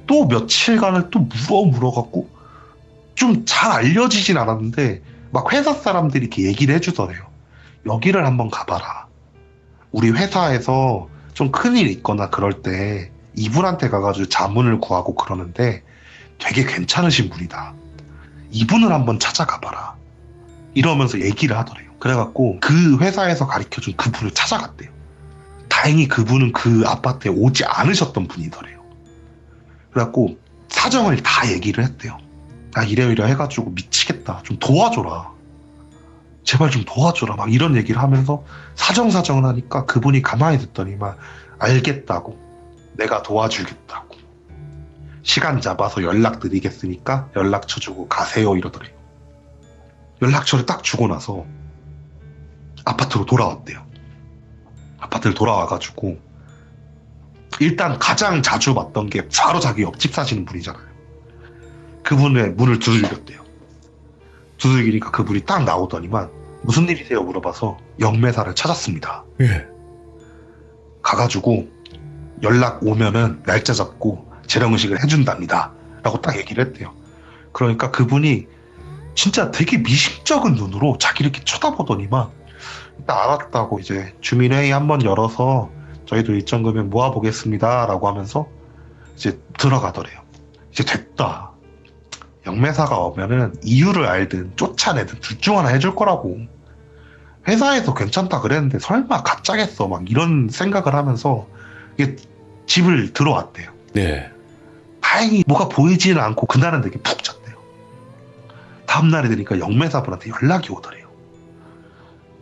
또 며칠간을 또 물어갖고 좀 잘 알려지진 않았는데 막 회사 사람들이 이렇게 얘기를 해주더래요. 여기를 한번 가봐라. 우리 회사에서 좀 큰일 있거나 그럴 때 이분한테 가가지고 자문을 구하고 그러는데 되게 괜찮으신 분이다. 이분을 한번 찾아가봐라. 이러면서 얘기를 하더래요. 그래갖고 그 회사에서 가르쳐준 그분을 찾아갔대요. 다행히 그분은 그 아파트에 오지 않으셨던 분이더래요. 그래갖고 사정을 다 얘기를 했대요. 나 이래이래 해가지고 미치겠다. 좀 도와줘라. 제발 좀 도와줘라. 막 이런 얘기를 하면서 사정을 하니까 그분이 가만히 듣더니만 알겠다고. 내가 도와주겠다고. 시간 잡아서 연락 드리겠으니까 연락처 주고 가세요. 이러더래요. 연락처를 딱 주고 나서 아파트로 돌아왔대요. 아파트를 돌아와가지고 일단 가장 자주 봤던 게 바로 자기 옆집 사시는 분이잖아요. 그분의 문을 두들겼대요. 두들기니까 그분이 딱 나오더니만 무슨 일이세요? 물어봐서 영매사를 찾았습니다. 예. 가가지고 연락 오면은 날짜 잡고 재령의식을 해준답니다. 라고 딱 얘기를 했대요. 그러니까 그분이 진짜 되게 미심쩍은 눈으로 자기를 이렇게 쳐다보더니만 일단 알았다고 이제 주민회의 한번 열어서 저희도 일정 금액 모아보겠습니다. 라고 하면서 이제 들어가더래요. 이제 됐다. 영매사가 오면은 이유를 알든 쫓아내든 둘 중 하나 해줄 거라고. 회사에서 괜찮다 그랬는데 설마 가짜겠어. 막 이런 생각을 하면서 이게 집을 들어왔대요. 네. 다행히 뭐가 보이지는 않고 그날은 되게 푹 잤대요. 다음날이 되니까 영매사분한테 연락이 오더래요.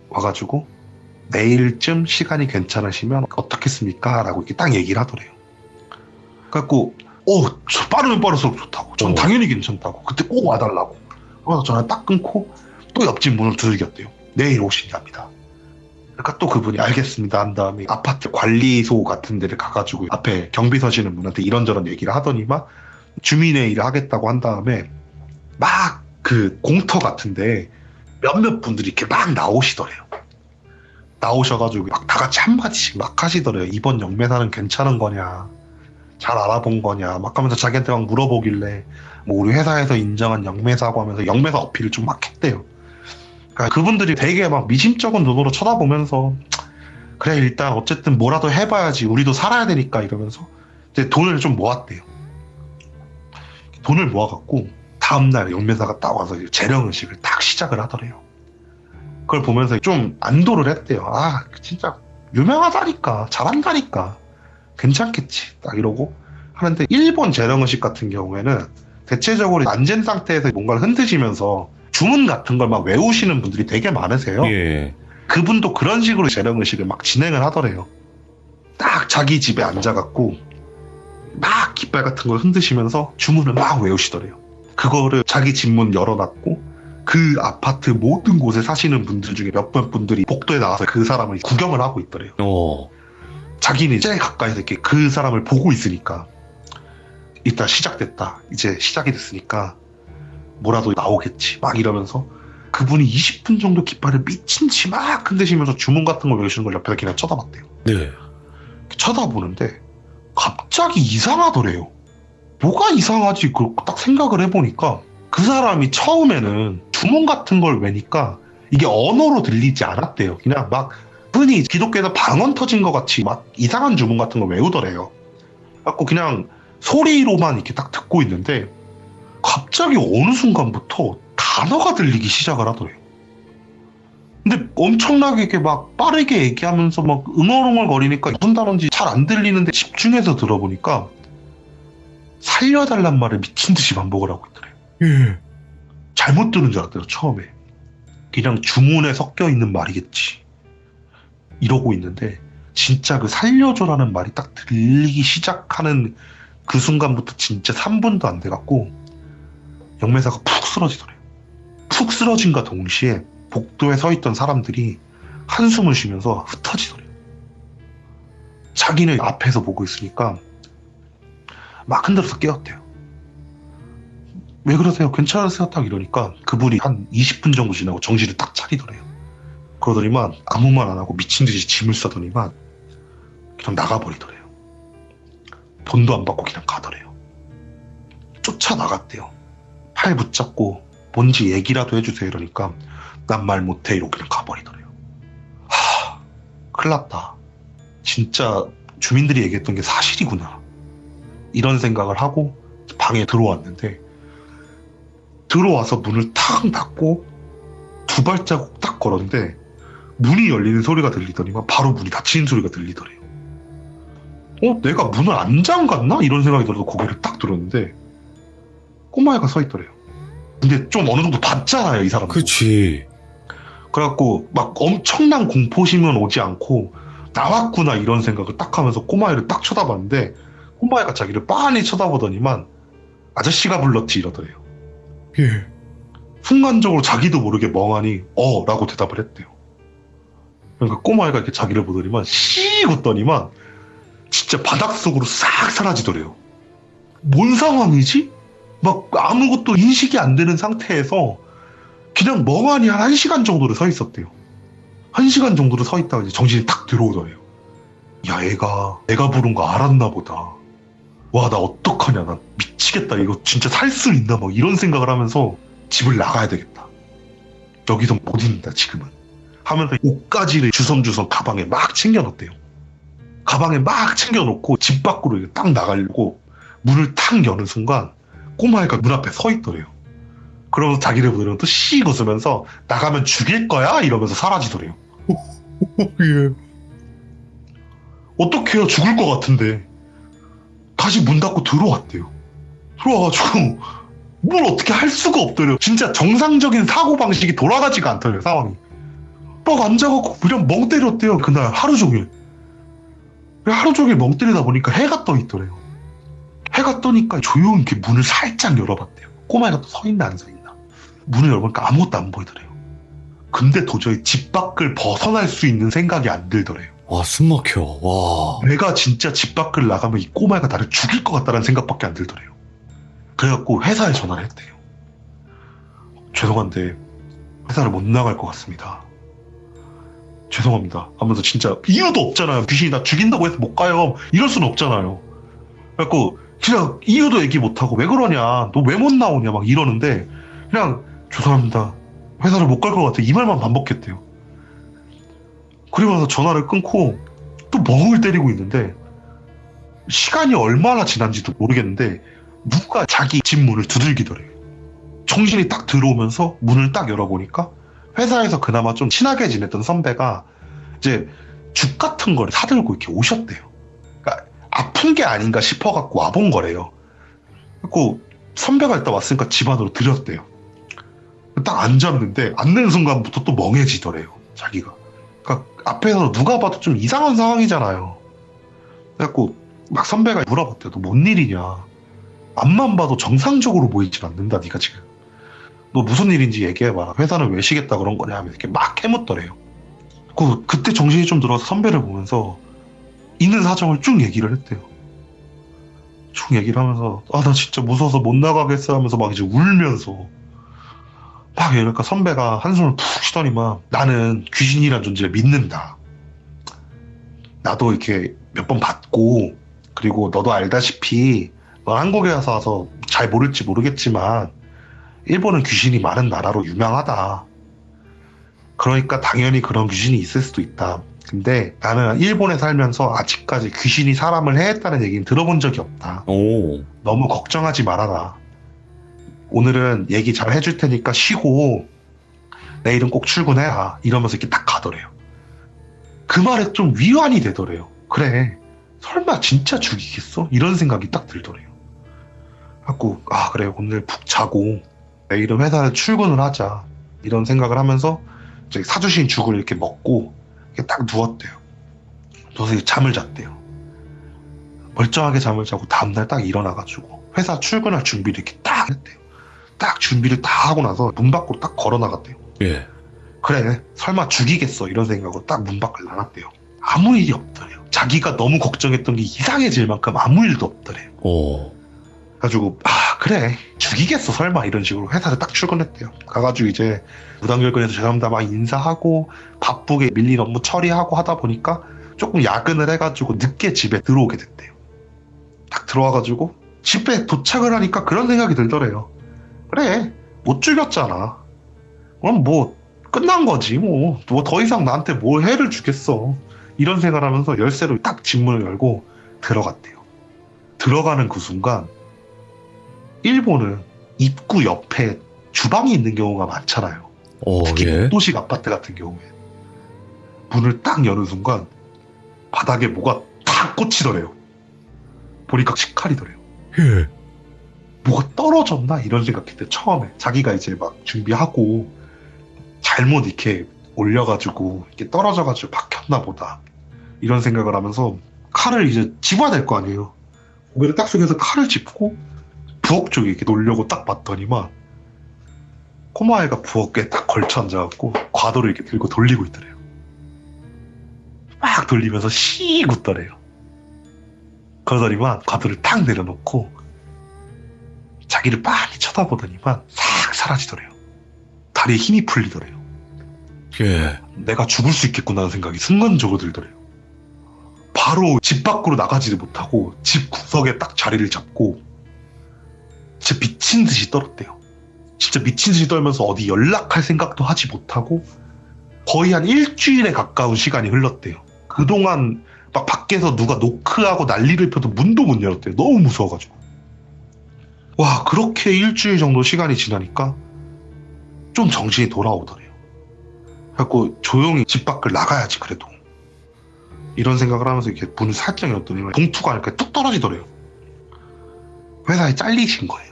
와가지고 내일쯤 시간이 괜찮으시면 어떻겠습니까? 라고 이렇게 딱 얘기를 하더래요. 그래갖고 저 빠르면 빠를수록 좋다고. 전 당연히 괜찮다고. 그때 꼭 와달라고. 그래서 전화 딱 끊고 또 옆집 문을 두들겼대요. 내일 오신답니다. 그러니까 또 그분이 알겠습니다 한 다음에 아파트 관리소 같은 데를 가가지고 앞에 경비 서시는 분한테 이런저런 얘기를 하더니만 주민회의를 하겠다고 한 다음에 막 그 공터 같은데 몇몇 분들이 이렇게 막 나오시더래요. 나오셔가지고 막 다 같이 한마디씩 막 하시더래요. 이번 영매사는 괜찮은 거냐, 잘 알아본 거냐 막 하면서 자기한테 막 물어보길래 뭐 우리 회사에서 인정한 영매사고 하면서 영매사 어필을 좀 막 했대요. 그러니까 그분들이 되게 막 미심쩍은 눈으로 쳐다보면서 그래 일단 어쨌든 뭐라도 해봐야지 우리도 살아야 되니까 이러면서 이제 돈을 좀 모았대요. 돈을 모아갖고 다음날 영매사가 딱 와서 재령의식을 딱 시작을 하더래요. 그걸 보면서 좀 안도를 했대요. 아 진짜 유명하다니까 잘한다니까 괜찮겠지 딱 이러고 하는데 일본 재령의식 같은 경우에는 대체적으로 앉은 상태에서 뭔가를 흔드시면서 주문 같은 걸 막 외우시는 분들이 되게 많으세요. 예. 그분도 그런 식으로 재령의식을 막 진행을 하더래요. 딱 자기 집에 앉아갖고 막 깃발 같은 걸 흔드시면서 주문을 막 외우시더래요. 그거를 자기 집 문 열어놨고 그 아파트 모든 곳에 사시는 분들 중에 몇몇 분들이 복도에 나와서 그 사람을 구경을 하고 있더래요. 자기는 제일 가까이서 이렇게 그 사람을 보고 있으니까 일단 시작됐다. 이제 시작이 됐으니까 뭐라도 나오겠지. 막 이러면서 그분이 20분 정도 깃발을 미친 듯이 막 흔드시면서 주문 같은 걸 외우시는 걸 옆에서 그냥 쳐다봤대요. 네. 쳐다보는데 갑자기 이상하더래요. 뭐가 이상하지? 딱 생각을 해보니까 그 사람이 처음에는 주문 같은 걸 외니까 이게 언어로 들리지 않았대요. 그냥 막 흔히 기독교에서 방언 터진 것 같이 막 이상한 주문 같은 걸 외우더래요. 그래갖고 그냥 소리로만 이렇게 딱 듣고 있는데 갑자기 어느 순간부터 단어가 들리기 시작을 하더래요. 근데 엄청나게 이렇게 막 빠르게 얘기하면서 막 응얼응얼 거리니까 무슨 단어인지 잘 안 들리는데 집중해서 들어보니까 살려달란 말을 미친 듯이 반복을 하고 있더래요. 예. 잘못 들은 줄 알았대요, 처음에. 그냥 주문에 섞여 있는 말이겠지. 이러고 있는데, 진짜 그 살려줘라는 말이 딱 들리기 시작하는 그 순간부터 진짜 3분도 안 돼갖고, 영매사가 푹 쓰러지더래요. 푹 쓰러진과 동시에 복도에 서 있던 사람들이 한숨을 쉬면서 흩어지더래요. 자기는 앞에서 보고 있으니까 막 흔들어서 깨웠대요. 왜 그러세요? 괜찮으세요? 딱 이러니까 그분이 한 20분 정도 지나고 정신을 딱 차리더래요. 그러더니만 아무 말 안 하고 미친 듯이 짐을 싸더니만 그냥 나가버리더래요. 돈도 안 받고 그냥 가더래요. 쫓아나갔대요. 팔 붙잡고 뭔지 얘기라도 해주세요 이러니까 난 말 못해 이러고 그냥 가버리더래요. 큰일 났다. 진짜 주민들이 얘기했던 게 사실이구나. 이런 생각을 하고 방에 들어왔는데 들어와서 문을 탁 닫고 두 발자국 딱 걸었는데 문이 열리는 소리가 들리더니만 바로 문이 닫히는 소리가 들리더래요. 내가 문을 안 잠갔나? 이런 생각이 들어서 고개를 딱 들었는데 꼬마애가 서 있더래요. 근데 좀 어느 정도 봤잖아요, 이 사람도. 그치. 그래갖고 막 엄청난 공포심은 오지 않고 나왔구나 이런 생각을 딱 하면서 꼬마애를 딱 쳐다봤는데 꼬마애가 자기를 빤히 쳐다보더니만 아저씨가 불렀지 이러더래요. 예. 순간적으로 자기도 모르게 멍하니 라고 대답을 했대요. 그러니까 꼬마애가 이렇게 자기를 보더니만 씩 웃더니만 진짜 바닥속으로 싹 사라지더래요. 뭔 상황이지? 막 아무것도 인식이 안 되는 상태에서 그냥 멍하니 한 1시간 정도를 서 있었대요. 1시간 정도를 서 있다가 이제 정신이 딱 들어오더래요. 야, 애가 내가 부른 거 알았나 보다. 와, 나 어떡하냐. 나 미치겠다. 이거 진짜 살 수 있나? 막 이런 생각을 하면서 집을 나가야 되겠다. 여기서 못 있는다, 지금은. 하면서 옷가지를 주섬주섬 가방에 막 챙겨놓대요. 가방에 막 챙겨놓고 집 밖으로 딱 나가려고 문을 탁 여는 순간 꼬마애가 문 앞에 서 있더래요. 그러면서 자기를 보더니 또 씩 웃으면서 나가면 죽일 거야? 이러면서 사라지더래요. 예. 어떡해요? 죽을 것 같은데. 다시 문 닫고 들어왔대요. 들어와가지고 뭘 어떻게 할 수가 없더래요. 진짜 정상적인 사고방식이 돌아가지가 않더래요, 상황이. 막 앉아갖고 그냥 멍 때렸대요, 그날 하루 종일. 하루 종일 멍 때리다 보니까 해가 떠 있더래요. 해가 떠니까 조용히 이렇게 문을 살짝 열어봤대요. 꼬마애가 또 서 있나 안 서 있나. 문을 열어보니까 아무것도 안 보이더래요. 근데 도저히 집 밖을 벗어날 수 있는 생각이 안 들더래요. 와, 숨 막혀. 와. 내가 진짜 집 밖을 나가면 이 꼬마애가 나를 죽일 것 같다는 생각밖에 안 들더래요. 그래갖고 회사에 전화를 했대요. 죄송한데 회사를 못 나갈 것 같습니다. 죄송합니다 하면서 진짜 이유도 없잖아요. 귀신이 나 죽인다고 해서 못 가요. 이럴 수는 없잖아요. 그래갖고 그냥 이유도 얘기 못하고 왜 그러냐, 너 왜 못 나오냐 막 이러는데 그냥 죄송합니다, 회사를 못 갈 것 같아, 이 말만 반복했대요. 그리고 나서 전화를 끊고 또 멍을 때리고 있는데 시간이 얼마나 지난지도 모르겠는데 누가 자기 집 문을 두들기더래요. 정신이 딱 들어오면서 문을 딱 열어보니까 회사에서 그나마 좀 친하게 지냈던 선배가 이제 죽 같은 거를 사들고 이렇게 오셨대요. 그러니까 아픈 게 아닌가 싶어갖고 와본 거래요. 그리고 선배가 일단 왔으니까 집 안으로 들였대요. 딱 앉았는데 앉는 순간부터 또 멍해지더래요, 자기가. 그러니까 앞에서 누가 봐도 좀 이상한 상황이잖아요. 그래갖고 막 선배가 물어봤대요. 너 뭔 일이냐. 앞만 봐도 정상적으로 보이질 않는다, 네가 지금. 너 무슨 일인지 얘기해봐라. 회사는 왜 쉬겠다 그런 거냐 하면서 이렇게 막 캐묻더래요. 그때 정신이 좀 들어서 선배를 보면서 있는 사정을 쭉 얘기를 했대요. 쭉 얘기를 하면서 나 진짜 무서워서 못 나가겠어 하면서 막 이제 울면서 막 이러니까 선배가 한숨을 푹 쉬더니만 나는 귀신이란 존재를 믿는다. 나도 이렇게 몇 번 봤고, 그리고 너도 알다시피 너 한국에 와서 잘 모를지 모르겠지만 일본은 귀신이 많은 나라로 유명하다. 그러니까 당연히 그런 귀신이 있을 수도 있다. 근데 나는 일본에 살면서 아직까지 귀신이 사람을 해했다는 얘기는 들어본 적이 없다. 오. 너무 걱정하지 말아라. 오늘은 얘기 잘 해줄 테니까 쉬고 내일은 꼭 출근해라. 이러면서 이렇게 딱 가더래요. 그 말에 좀 위안이 되더래요. 그래, 설마 진짜 죽이겠어? 이런 생각이 딱 들더래요. 갖고 아 그래 오늘 푹 자고 내일은 회사에 출근을 하자 이런 생각을 하면서 이제 사주신 죽을 이렇게 먹고 이렇게 딱 누웠대요. 누워서 잠을 잤대요. 멀쩡하게 잠을 자고 다음날 딱 일어나가지고 회사 출근할 준비를 이렇게 딱 했대요. 딱 준비를 다 하고 나서 문 밖으로 딱 걸어 나갔대요. 예. 그래 설마 죽이겠어 이런 생각으로 딱 문 밖을 나갔대요. 아무 일이 없더래요. 자기가 너무 걱정했던 게 이상해질 만큼 아무 일도 없더래요. 오. 가지고 아 그래 죽이겠어 설마 이런 식으로 회사를 딱 출근했대요. 가가지고 이제 무단결근에서 죄송합니다 막 인사하고 바쁘게 밀린 업무 처리하고 하다 보니까 조금 야근을 해가지고 늦게 집에 들어오게 됐대요. 딱 들어와가지고 집에 도착을 하니까 그런 생각이 들더래요. 그래 못 죽였잖아. 그럼 뭐 끝난 거지 뭐 더 이상 나한테 뭘 해를 주겠어. 이런 생각을 하면서 열쇠로 딱 집문을 열고 들어갔대요. 들어가는 그 순간 일본은 입구 옆에 주방이 있는 경우가 많잖아요. 특히 예. 도식 아파트 같은 경우에 문을 딱 여는 순간 바닥에 뭐가 탁 꽂히더래요. 보니까 식칼이더래요. 예. 뭐가 떨어졌나 이런 생각했대. 처음에 자기가 이제 막 준비하고 잘못 이렇게 올려가지고 이렇게 떨어져가지고 박혔나 보다 이런 생각을 하면서 칼을 이제 집어야 될 거 아니에요. 고개를 딱 숙여서 칼을 짚고 부엌 쪽에 이렇게 놓으려고 딱 봤더니만 꼬마애가 부엌에 딱 걸쳐 앉아갖고 과도를 이렇게 들고 돌리고 있더래요. 막 돌리면서 씩 웃더래요. 그러더니만 과도를 딱 내려놓고 자기를 빤히 쳐다보더니만 싹 사라지더래요. 다리에 힘이 풀리더래요. 예. 내가 죽을 수 있겠구나 하는 생각이 순간적으로 들더래요. 바로 집 밖으로 나가지도 못하고 집 구석에 딱 자리를 잡고 진짜 미친 듯이 떨었대요. 진짜 미친 듯이 떨면서 어디 연락할 생각도 하지 못하고 거의 한 일주일에 가까운 시간이 흘렀대요. 그동안 막 밖에서 누가 노크하고 난리를 펴도 문도 못 열었대요. 너무 무서워가지고. 와 그렇게 일주일 정도 시간이 지나니까 좀 정신이 돌아오더래요. 그래갖고 조용히 집 밖을 나가야지 그래도 이런 생각을 하면서 이렇게 문을 살짝 열었더니 봉투가 이렇게 뚝 떨어지더래요. 회사에 잘리신 거예요.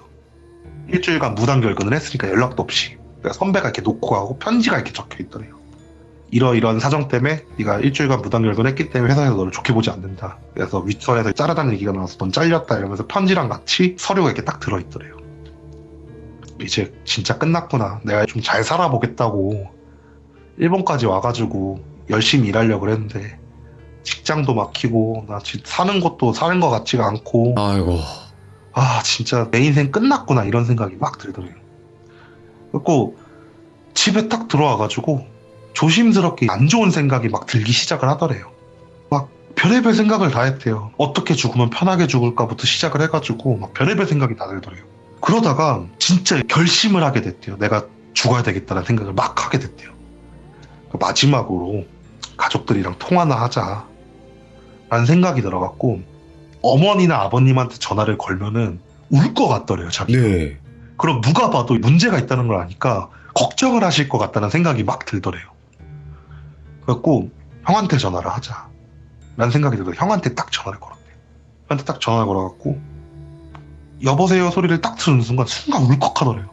일주일간 무단결근을 했으니까 연락도 없이. 그러니까 선배가 이렇게 놓고 가고 편지가 이렇게 적혀 있더래요. 이러이러한 사정 때문에 네가 일주일간 무단결근을 했기 때문에 회사에서 너를 좋게 보지 않는다. 그래서 윗선에서 짜르다는 얘기가 나와서 넌 잘렸다 이러면서 편지랑 같이 서류가 이렇게 딱 들어있더래요. 이제 진짜 끝났구나. 내가 좀 잘 살아보겠다고 일본까지 와가지고 열심히 일하려고 그랬는데 직장도 막히고 나 지금 사는 것도 사는 것 같지가 않고 아이고. 아 진짜 내 인생 끝났구나 이런 생각이 막 들더래요. 그리고 집에 딱 들어와가지고 조심스럽게 안 좋은 생각이 막 들기 시작을 하더래요. 막 별의별 생각을 다 했대요. 어떻게 죽으면 편하게 죽을까부터 시작을 해가지고 막 별의별 생각이 다 들더래요. 그러다가 진짜 결심을 하게 됐대요. 내가 죽어야 되겠다는 생각을 막 하게 됐대요. 마지막으로 가족들이랑 통화나 하자 라는 생각이 들어갖고 어머니나 아버님한테 전화를 걸면은 울 것 같더래요. 자기가. 네. 그럼 누가 봐도 문제가 있다는 걸 아니까 걱정을 하실 것 같다는 생각이 막 들더래요. 그래갖고 형한테 전화를 하자 라는 생각이 들어서 형한테 딱 전화를 걸었대요. 형한테 딱 전화를 걸어갖고 여보세요 소리를 딱 들은 순간 울컥하더래요.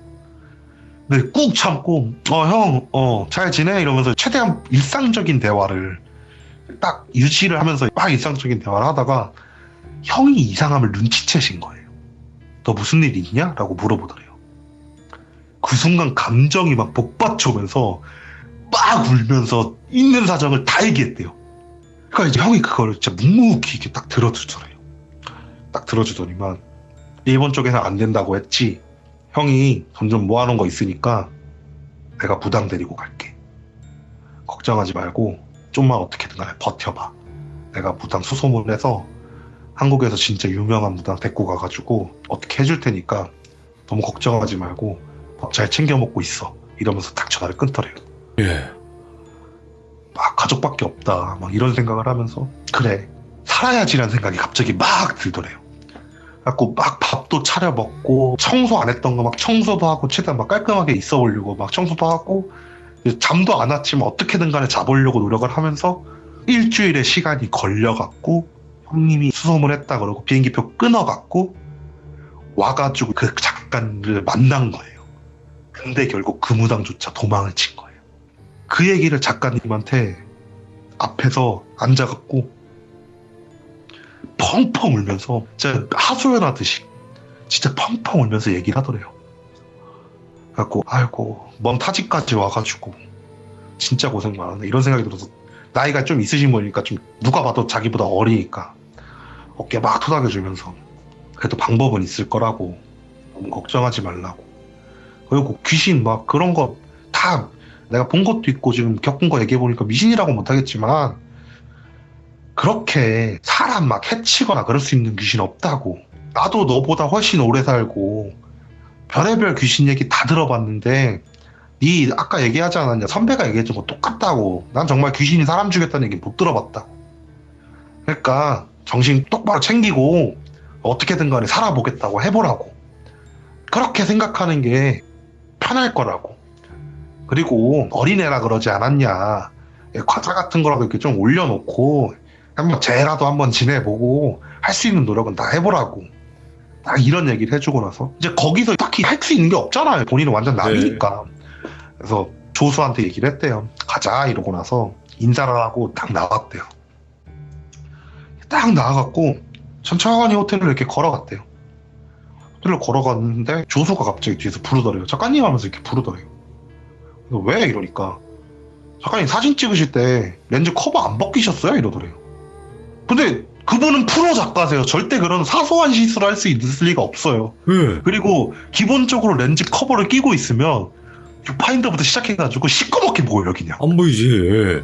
근데 꾹 참고 형 잘 지내? 이러면서 최대한 일상적인 대화를 딱 유지를 하면서 막 일상적인 대화를 하다가 형이 이상함을 눈치채신 거예요. 너 무슨 일 있냐? 라고 물어보더래요. 그 순간 감정이 막 복받쳐오면서 막 울면서 있는 사정을 다 얘기했대요. 그러니까 이제 형이 그걸 진짜 묵묵히 이렇게 딱 들어주더래요. 딱 들어주더니만 일본 쪽에서 안 된다고 했지. 형이 돈 좀 모아놓은 거 있으니까 내가 무당 데리고 갈게. 걱정하지 말고 좀만 어떻게든 간에 버텨봐. 내가 무당 수소문해서 한국에서 진짜 유명한 무당 데리고 가가지고 어떻게 해줄 테니까 너무 걱정하지 말고 밥 잘 챙겨 먹고 있어. 이러면서 딱 전화를 끊더래요. 예. 막 가족밖에 없다. 막 이런 생각을 하면서 그래 살아야지라는 생각이 갑자기 막 들더래요. 그래갖고 막 밥도 차려 먹고 청소 안 했던 거 막 청소도 하고 최대한 막 깔끔하게 있어 보려고 막 청소도 하고 잠도 안 왔지만 어떻게든 간에 자보려고 노력을 하면서 일주일의 시간이 걸려갖고 형님이 수소문했다 그러고 비행기표 끊어갖고 와가지고 그 작가를 만난 거예요. 근데 결국 그 무당조차 도망을 친 거예요. 그 얘기를 작가님한테 앞에서 앉아갖고 펑펑 울면서 진짜 하소연하듯이 진짜 펑펑 울면서 얘기를 하더래요. 그래갖고 아이고 먼 타지까지 와가지고 진짜 고생 많았네 이런 생각이 들어서, 나이가 좀 있으신 분이니까 좀 누가 봐도 자기보다 어리니까 어깨 막 토닥여주면서 그래도 방법은 있을 거라고, 너무 걱정하지 말라고, 그리고 귀신 막 그런 거 다 내가 본 것도 있고 지금 겪은 거 얘기해보니까 미신이라고 못하겠지만 그렇게 사람 막 해치거나 그럴 수 있는 귀신 없다고, 나도 너보다 훨씬 오래 살고 별의별 귀신 얘기 다 들어봤는데 네 아까 얘기하지 않았냐, 선배가 얘기했던 거 똑같다고, 난 정말 귀신이 사람 죽였다는 얘기 못 들어봤다고. 그러니까 정신 똑바로 챙기고 어떻게든 간에 살아보겠다고 해보라고, 그렇게 생각하는 게 편할 거라고. 그리고 어린애라 그러지 않았냐, 과자 같은 거라도 이렇게 좀 올려놓고 한번 쟤라도 한번 지내보고 할 수 있는 노력은 다 해보라고, 딱 이런 얘기를 해주고 나서 이제 거기서 딱히 할 수 있는 게 없잖아요. 본인은 완전 남이니까. 그래서 조수한테 얘기를 했대요. 가자 이러고 나서 인사를 하고 딱 나갔대요. 딱 나와갖고 천천히 호텔을 이렇게 걸어갔대요. 호텔을 걸어갔는데 조수가 갑자기 뒤에서 부르더래요. 작가님 하면서 이렇게 부르더래요. 그래서 왜? 이러니까 작가님 사진 찍으실 때 렌즈 커버 안 벗기셨어요? 이러더래요. 근데 그분은 프로 작가세요. 절대 그런 사소한 실수를 할 수 있을 리가 없어요. 예. 그리고 기본적으로 렌즈 커버를 끼고 있으면 뷰파인더부터 시작해가지고 시꺼멓게 보여요 그냥. 안 보이지. 예.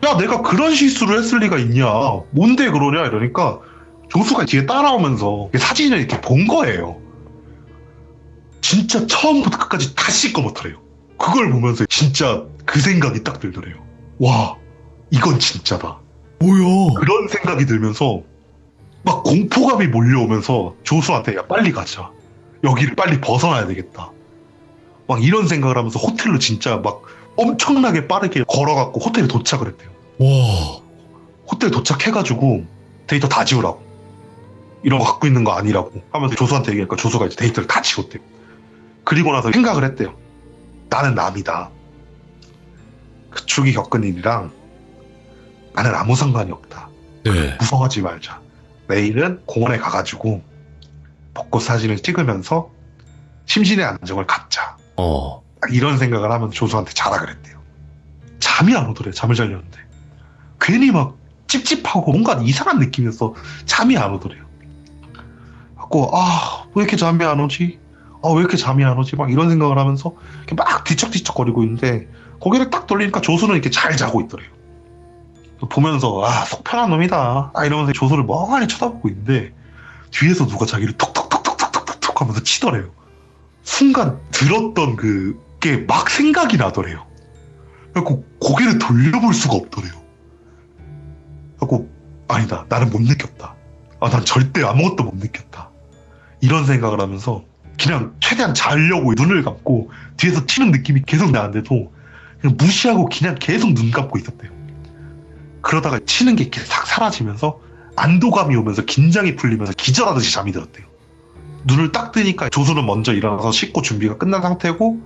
야 내가 그런 실수를 했을 리가 있냐, 뭔데 그러냐 이러니까 조수가 뒤에 따라오면서 사진을 이렇게 본 거예요. 진짜 처음부터 끝까지 다 시꺼멓더래요. 그걸 보면서 진짜 그 생각이 딱 들더래요. 와 이건 진짜다, 뭐야? 그런 생각이 들면서 막 공포감이 몰려오면서 조수한테 야 빨리 가자, 여기를 빨리 벗어나야 되겠다, 막 이런 생각을 하면서 호텔로 진짜 막 엄청나게 빠르게 걸어갖고 호텔에 도착을 했대요. 와. 호텔 도착해가지고 데이터 다 지우라고, 이런 거 갖고 있는 거 아니라고 하면서 조수한테 얘기하니까 조수가 이제 데이터를 다 지웠대요. 그리고 나서 생각을 했대요. 나는 남이다, 그쪽이 겪은 일이랑 나는 아무 상관이 없다, 네. 무서워하지 말자, 내일은 공원에 가가지고 벚꽃 사진을 찍으면서 심신의 안정을 갖자, 딱 이런 생각을 하면서 조수한테 자라 그랬대요. 잠이 안 오더래요. 잠을 자려는데 괜히 막 찝찝하고 뭔가 이상한 느낌이어서 잠이 안 오더래요. 그래서 왜 이렇게 잠이 안 오지? 왜 이렇게 잠이 안 오지? 막 이런 생각을 하면서 이렇게 막 뒤척뒤척거리고 있는데 고개를 딱 돌리니까 조수는 이렇게 잘 자고 있더래요. 보면서 속 편한 놈이다 이러면서 조수를 멍하니 쳐다보고 있는데 뒤에서 누가 자기를 톡톡톡톡톡톡톡 하면서 치더래요. 순간 들었던 그게 막 생각이 나더래요. 그래서 고개를 돌려볼 수가 없더래요. 그래서 아니다, 나는 못 느꼈다, 난 절대 아무것도 못 느꼈다, 이런 생각을 하면서 그냥 최대한 자려고 눈을 감고 뒤에서 치는 느낌이 계속 나는데도 그냥 무시하고 그냥 계속 눈 감고 있었대요. 그러다가 치는 게 이렇게 싹 사라지면서 안도감이 오면서 긴장이 풀리면서 기절하듯이 잠이 들었대요. 눈을 딱 뜨니까 조수는 먼저 일어나서 씻고 준비가 끝난 상태고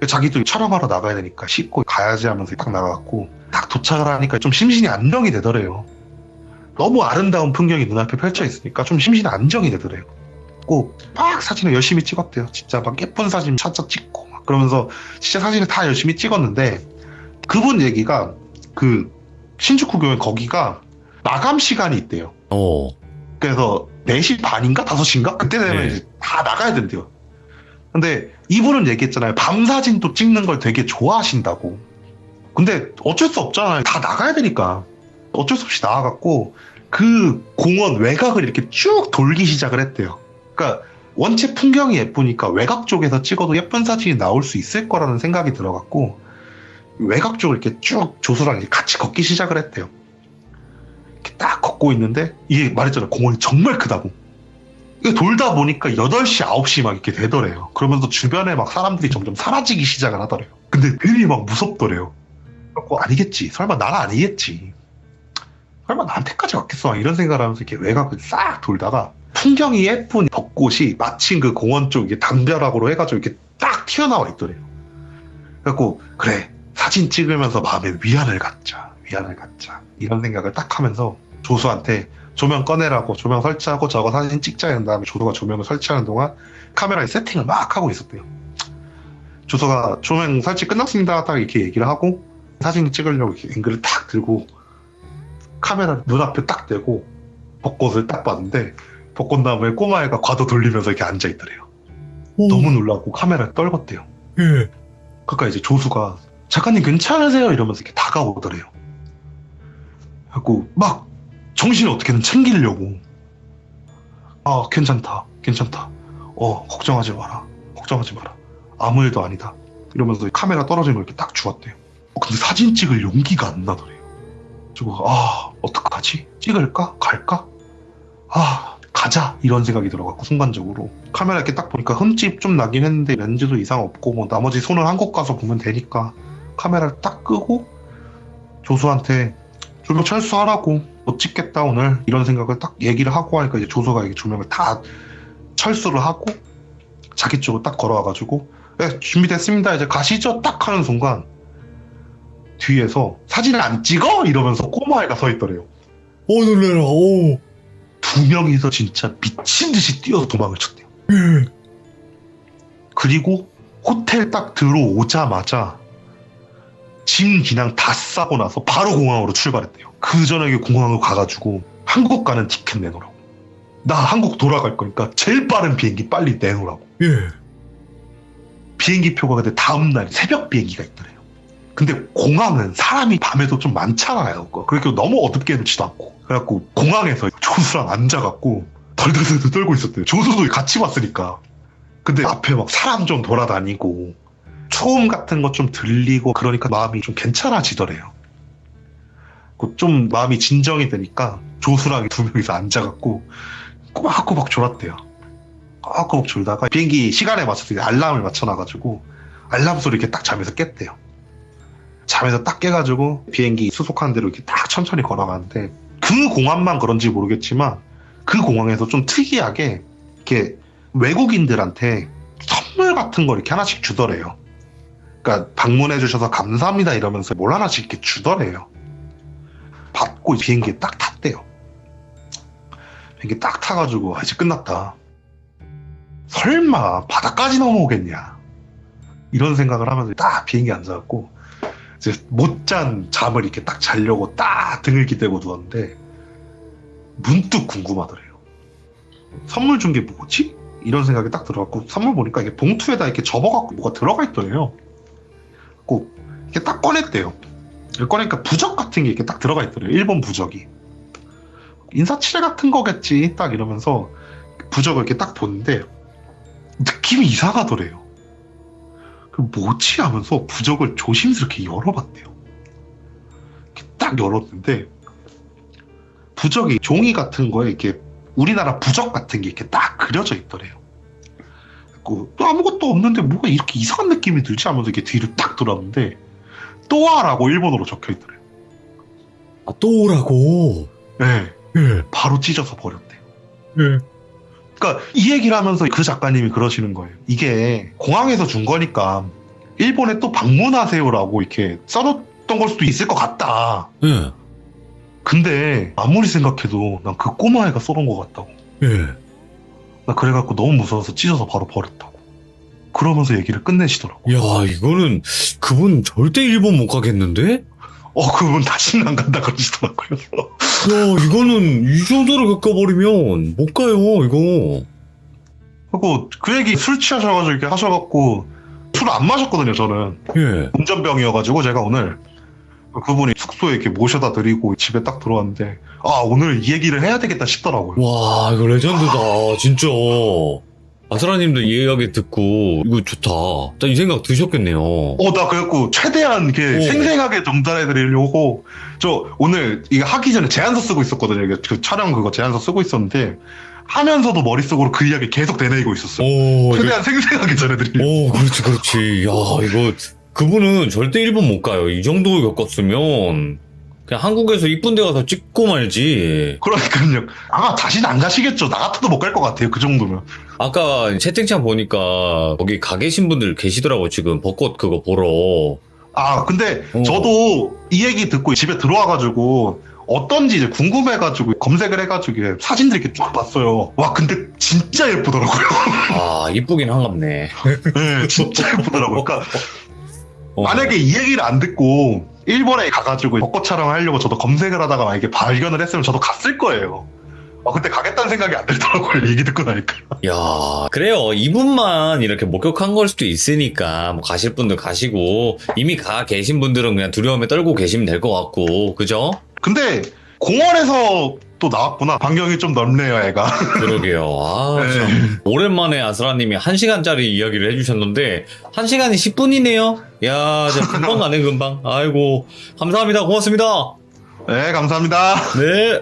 자기도 촬영하러 나가야 되니까 씻고 가야지 하면서 딱 나가갖고 딱 도착을 하니까 좀 심신이 안정이 되더래요. 너무 아름다운 풍경이 눈앞에 펼쳐 있으니까 좀 심신이 안정이 되더래요. 꼭 막 사진을 열심히 찍었대요. 진짜 막 예쁜 사진 찾아 찍고 막 그러면서 진짜 사진을 다 열심히 찍었는데 그분 얘기가 그 신주쿠 교회 거기가 마감 시간이 있대요. 그래서 4시 반인가 5시인가 그때 되면 이제 다 나가야 된대요. 근데 이분은 얘기했잖아요. 밤 사진도 찍는 걸 되게 좋아하신다고. 근데 어쩔 수 없잖아요. 다 나가야 되니까 어쩔 수 없이 나와갖고 그 공원 외곽을 이렇게 쭉 돌기 시작을 했대요. 그러니까 원체 풍경이 예쁘니까 외곽 쪽에서 찍어도 예쁜 사진이 나올 수 있을 거라는 생각이 들어갖고 외곽 쪽을 이렇게 쭉 조수랑 이렇게 같이 걷기 시작을 했대요. 이렇게 딱 걷고 있는데 이게 말했잖아요. 공원이 정말 크다고. 돌다 보니까 8시, 9시 막 이렇게 되더래요. 그러면서 주변에 막 사람들이 점점 사라지기 시작을 하더래요. 근데 괜히 막 무섭더래요. 그래서 아니겠지. 설마 난 아니겠지. 설마 나한테까지 왔겠어. 이런 생각을 하면서 이렇게 외곽을 싹 돌다가 풍경이 예쁜 벚꽃이 마침 그 공원 쪽에 담벼락으로 해가지고 이렇게 딱 튀어나와 있더래요. 그래갖고 그래 사진 찍으면서 마음에 위안을 갖자 이런 생각을 딱 하면서 조수한테 조명 꺼내라고 조명 설치하고 저거 사진 찍자 이런 다음에 조수가 조명을 설치하는 동안 카메라에 세팅을 막 하고 있었대요. 조수가 조명 설치 끝났습니다 딱 이렇게 얘기를 하고 사진 찍으려고 이렇게 앵글을 딱 들고 카메라를 눈앞에 딱 대고 벚꽃을 딱 봤는데 벚꽃나무에 꼬마애가 과도 돌리면서 이렇게 앉아있더래요. 너무 놀라고 카메라를 떨궜대요. 예. 그러니까 이제 조수가 작가님 괜찮으세요? 이러면서 이렇게 다가오더래요. 그래갖고 막 정신을 어떻게든 챙기려고 아 괜찮다 걱정하지 마라 아무 일도 아니다 이러면서 카메라 떨어진 걸 이렇게 딱 주었대요. 근데 사진 찍을 용기가 안 나더래요. 저거 어떡하지? 찍을까? 갈까? 가자 이런 생각이 들어갖고 순간적으로 카메라 이렇게 딱 보니까 흠집 좀 나긴 했는데 렌즈도 이상 없고 뭐 나머지 손을 한국 가서 보면 되니까 카메라를 딱 끄고 조수한테 조명 철수하라고 못 찍겠다 오늘 이런 생각을 딱 얘기를 하고 하니까 이제 조수가 이게 조명을 다 철수를 하고 자기 쪽으로 딱 걸어와가지고 네, 준비됐습니다 이제 가시죠 딱 하는 순간 뒤에서 사진을 안 찍어? 이러면서 꼬마애가 서 있더래요. 놀래라. 오. 두 명이서 진짜 미친 듯이 뛰어서 도망을 쳤대요. 예. 그리고 호텔 딱 들어오자마자 짐 그냥 다 싸고 나서 바로 공항으로 출발했대요. 그 저녁에 공항으로 가가지고 한국 가는 티켓 내놓으라고. 나 한국 돌아갈 거니까 제일 빠른 비행기 빨리 내놓으라고. 예. 비행기 표가 근데 다음날 새벽 비행기가 있더래요. 근데 공항은 사람이 밤에도 좀 많잖아요. 그렇게 너무 어둡게 해놓지도 않고. 그래갖고 공항에서 조수랑 앉아갖고 덜덜덜 떨고 있었대요. 조수도 같이 왔으니까. 근데 앞에 막 사람 좀 돌아다니고 초음 같은 거 좀 들리고 그러니까 마음이 좀 괜찮아지더래요. 좀 마음이 진정이 되니까 조수랑 두 명이서 앉아갖고 꼬박꼬박 졸았대요. 꼬박꼬박 졸다가 비행기 시간에 맞춰서 알람을 맞춰놔가지고 알람 소리 이렇게 딱 잠에서 깼대요. 잠에서 딱 깨가지고 비행기 수속하는 대로 이렇게 딱 천천히 걸어가는데 그 공항만 그런지 모르겠지만 그 공항에서 좀 특이하게 이렇게 외국인들한테 선물 같은 걸 이렇게 하나씩 주더래요. 그러니까 방문해 주셔서 감사합니다 이러면서 뭘 하나씩 이렇게 주더래요. 받고 비행기에 딱 탔대요. 비행기 딱 타가지고 이제 끝났다. 설마 바다까지 넘어오겠냐 이런 생각을 하면서 딱 비행기에 앉아갖고 이제 못 잔 잠을 이렇게 딱 자려고 딱 등을 기대고 누웠는데 문득 궁금하더래요. 선물 준 게 뭐지? 이런 생각이 딱 들어갖고 선물 보니까 이게 봉투에다 이렇게 접어갖고 뭐가 들어가 있더래요. 꼭 이렇게 딱 꺼냈대요. 꺼내니까 부적 같은 게 이렇게 딱 들어가 있더래요. 일본 부적이. 인사치레 같은 거겠지. 딱 이러면서 부적을 이렇게 딱 보는데 느낌이 이상하더래요. 뭐지? 하면서 부적을 조심스럽게 열어봤대요. 이렇게 딱 열었는데 부적이 종이 같은 거에 이렇게 우리나라 부적 같은 게 이렇게 딱 그려져 있더래요. 또 아무것도 없는데 뭐가 이렇게 이상한 느낌이 들지 하면서 이렇게 뒤를 딱 돌았는데 또아라고 일본어로 적혀 있더래요. 또 오라고. 네, 예. 바로 찢어서 버렸대요. 예. 그러니까 이 얘기를 하면서 그 작가님이 그러시는 거예요. 이게 공항에서 준 거니까 일본에 또 방문하세요라고 이렇게 써놓던 걸 수도 있을 것 같다. 예. 근데 아무리 생각해도 난 그 꼬마애가 써놓은 것 같다고. 예. 나 그래갖고 너무 무서워서 찢어서 바로 버렸다고. 그러면서 얘기를 끝내시더라고. 야, 이거는 그분 절대 일본 못 가겠는데? 그분 다시는 안 간다 그러시더라고요. 야, 이거는 이 정도로 겪어버리면 못 가요, 이거. 그리고 그 얘기 술 취하셔가지고 이렇게 하셔갖고 술 안 마셨거든요, 저는. 예. 운전병이어가지고 제가 오늘 그분이 숙소에 이렇게 모셔다 드리고 집에 딱 들어왔는데 오늘 이 얘기를 해야 되겠다 싶더라고요. 와, 이거 레전드다, 진짜. 아스라님도 이 이야기 듣고 이거 좋다. 딱 이 생각 드셨겠네요. 나 그래갖고 최대한 이렇게 생생하게 전달해 드리려고 저 오늘 이거 하기 전에 제안서 쓰고 있었거든요. 이게 그 촬영 그거 제안서 쓰고 있었는데 하면서도 머릿속으로 그 이야기 계속 되뇌이고 있었어요. 최대한 생생하게 전해드리려고. 그렇지. 야, 이거 그분은 절대 일본 못 가요. 이 정도 겪었으면 그냥 한국에서 이쁜 데 가서 찍고 말지. 그러니까요. 아마 다시는 안 가시겠죠. 나 같아도 못 갈 것 같아요. 그 정도면. 아까 채팅창 보니까 거기 가 계신 분들 계시더라고, 지금 벚꽃 그거 보러. 아, 근데 어. 저도 이 얘기 듣고 집에 들어와가지고 어떤지 이제 궁금해가지고 검색을 해가지고 사진들 이렇게 쫙 봤어요. 와, 근데 진짜 예쁘더라고요. 아, 이쁘긴 한갑네. 네, 진짜 예쁘더라고요. 그러니까 어. 만약에 이 얘기를 안 듣고 일본에 가가지고 벚꽃 촬영을 하려고 저도 검색을 하다가 만약에 발견을 했으면 저도 갔을 거예요. 그때 가겠다는 생각이 안 들더라고요. 얘기 듣고 나니까. 야, 그래요. 이분만 이렇게 목격한 걸 수도 있으니까, 뭐, 가실 분들 가시고, 이미 가 계신 분들은 그냥 두려움에 떨고 계시면 될 것 같고, 그죠? 근데 공원에서 또 나왔구나. 반경이 좀 넓네요, 애가. 그러게요. 아, 네. 참. 오랜만에 아스라님이 1시간짜리 이야기를 해주셨는데, 1시간이 10분이네요? 야, 진짜 금방 가네, 금방. 아이고, 감사합니다. 고맙습니다. 네, 감사합니다. 네.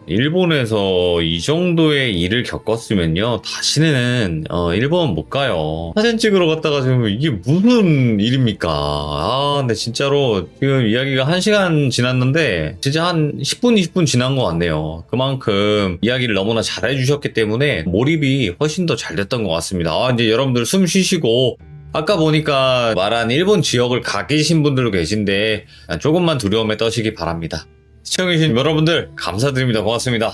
일본에서 이 정도의 일을 겪었으면요, 다시는 일본 못 가요. 사진 찍으러 갔다가 지금 이게 무슨 일입니까? 아, 근데 진짜로 지금 이야기가 1시간 지났는데 진짜 한 10분, 20분 지난 것 같네요. 그만큼 이야기를 너무나 잘해주셨기 때문에 몰입이 훨씬 더 잘 됐던 것 같습니다. 아, 이제 여러분들 숨 쉬시고, 아까 보니까 말한 일본 지역을 가 계신 분들도 계신데 조금만 두려움에 떠시기 바랍니다. 시청해주신 여러분들 감사드립니다. 고맙습니다.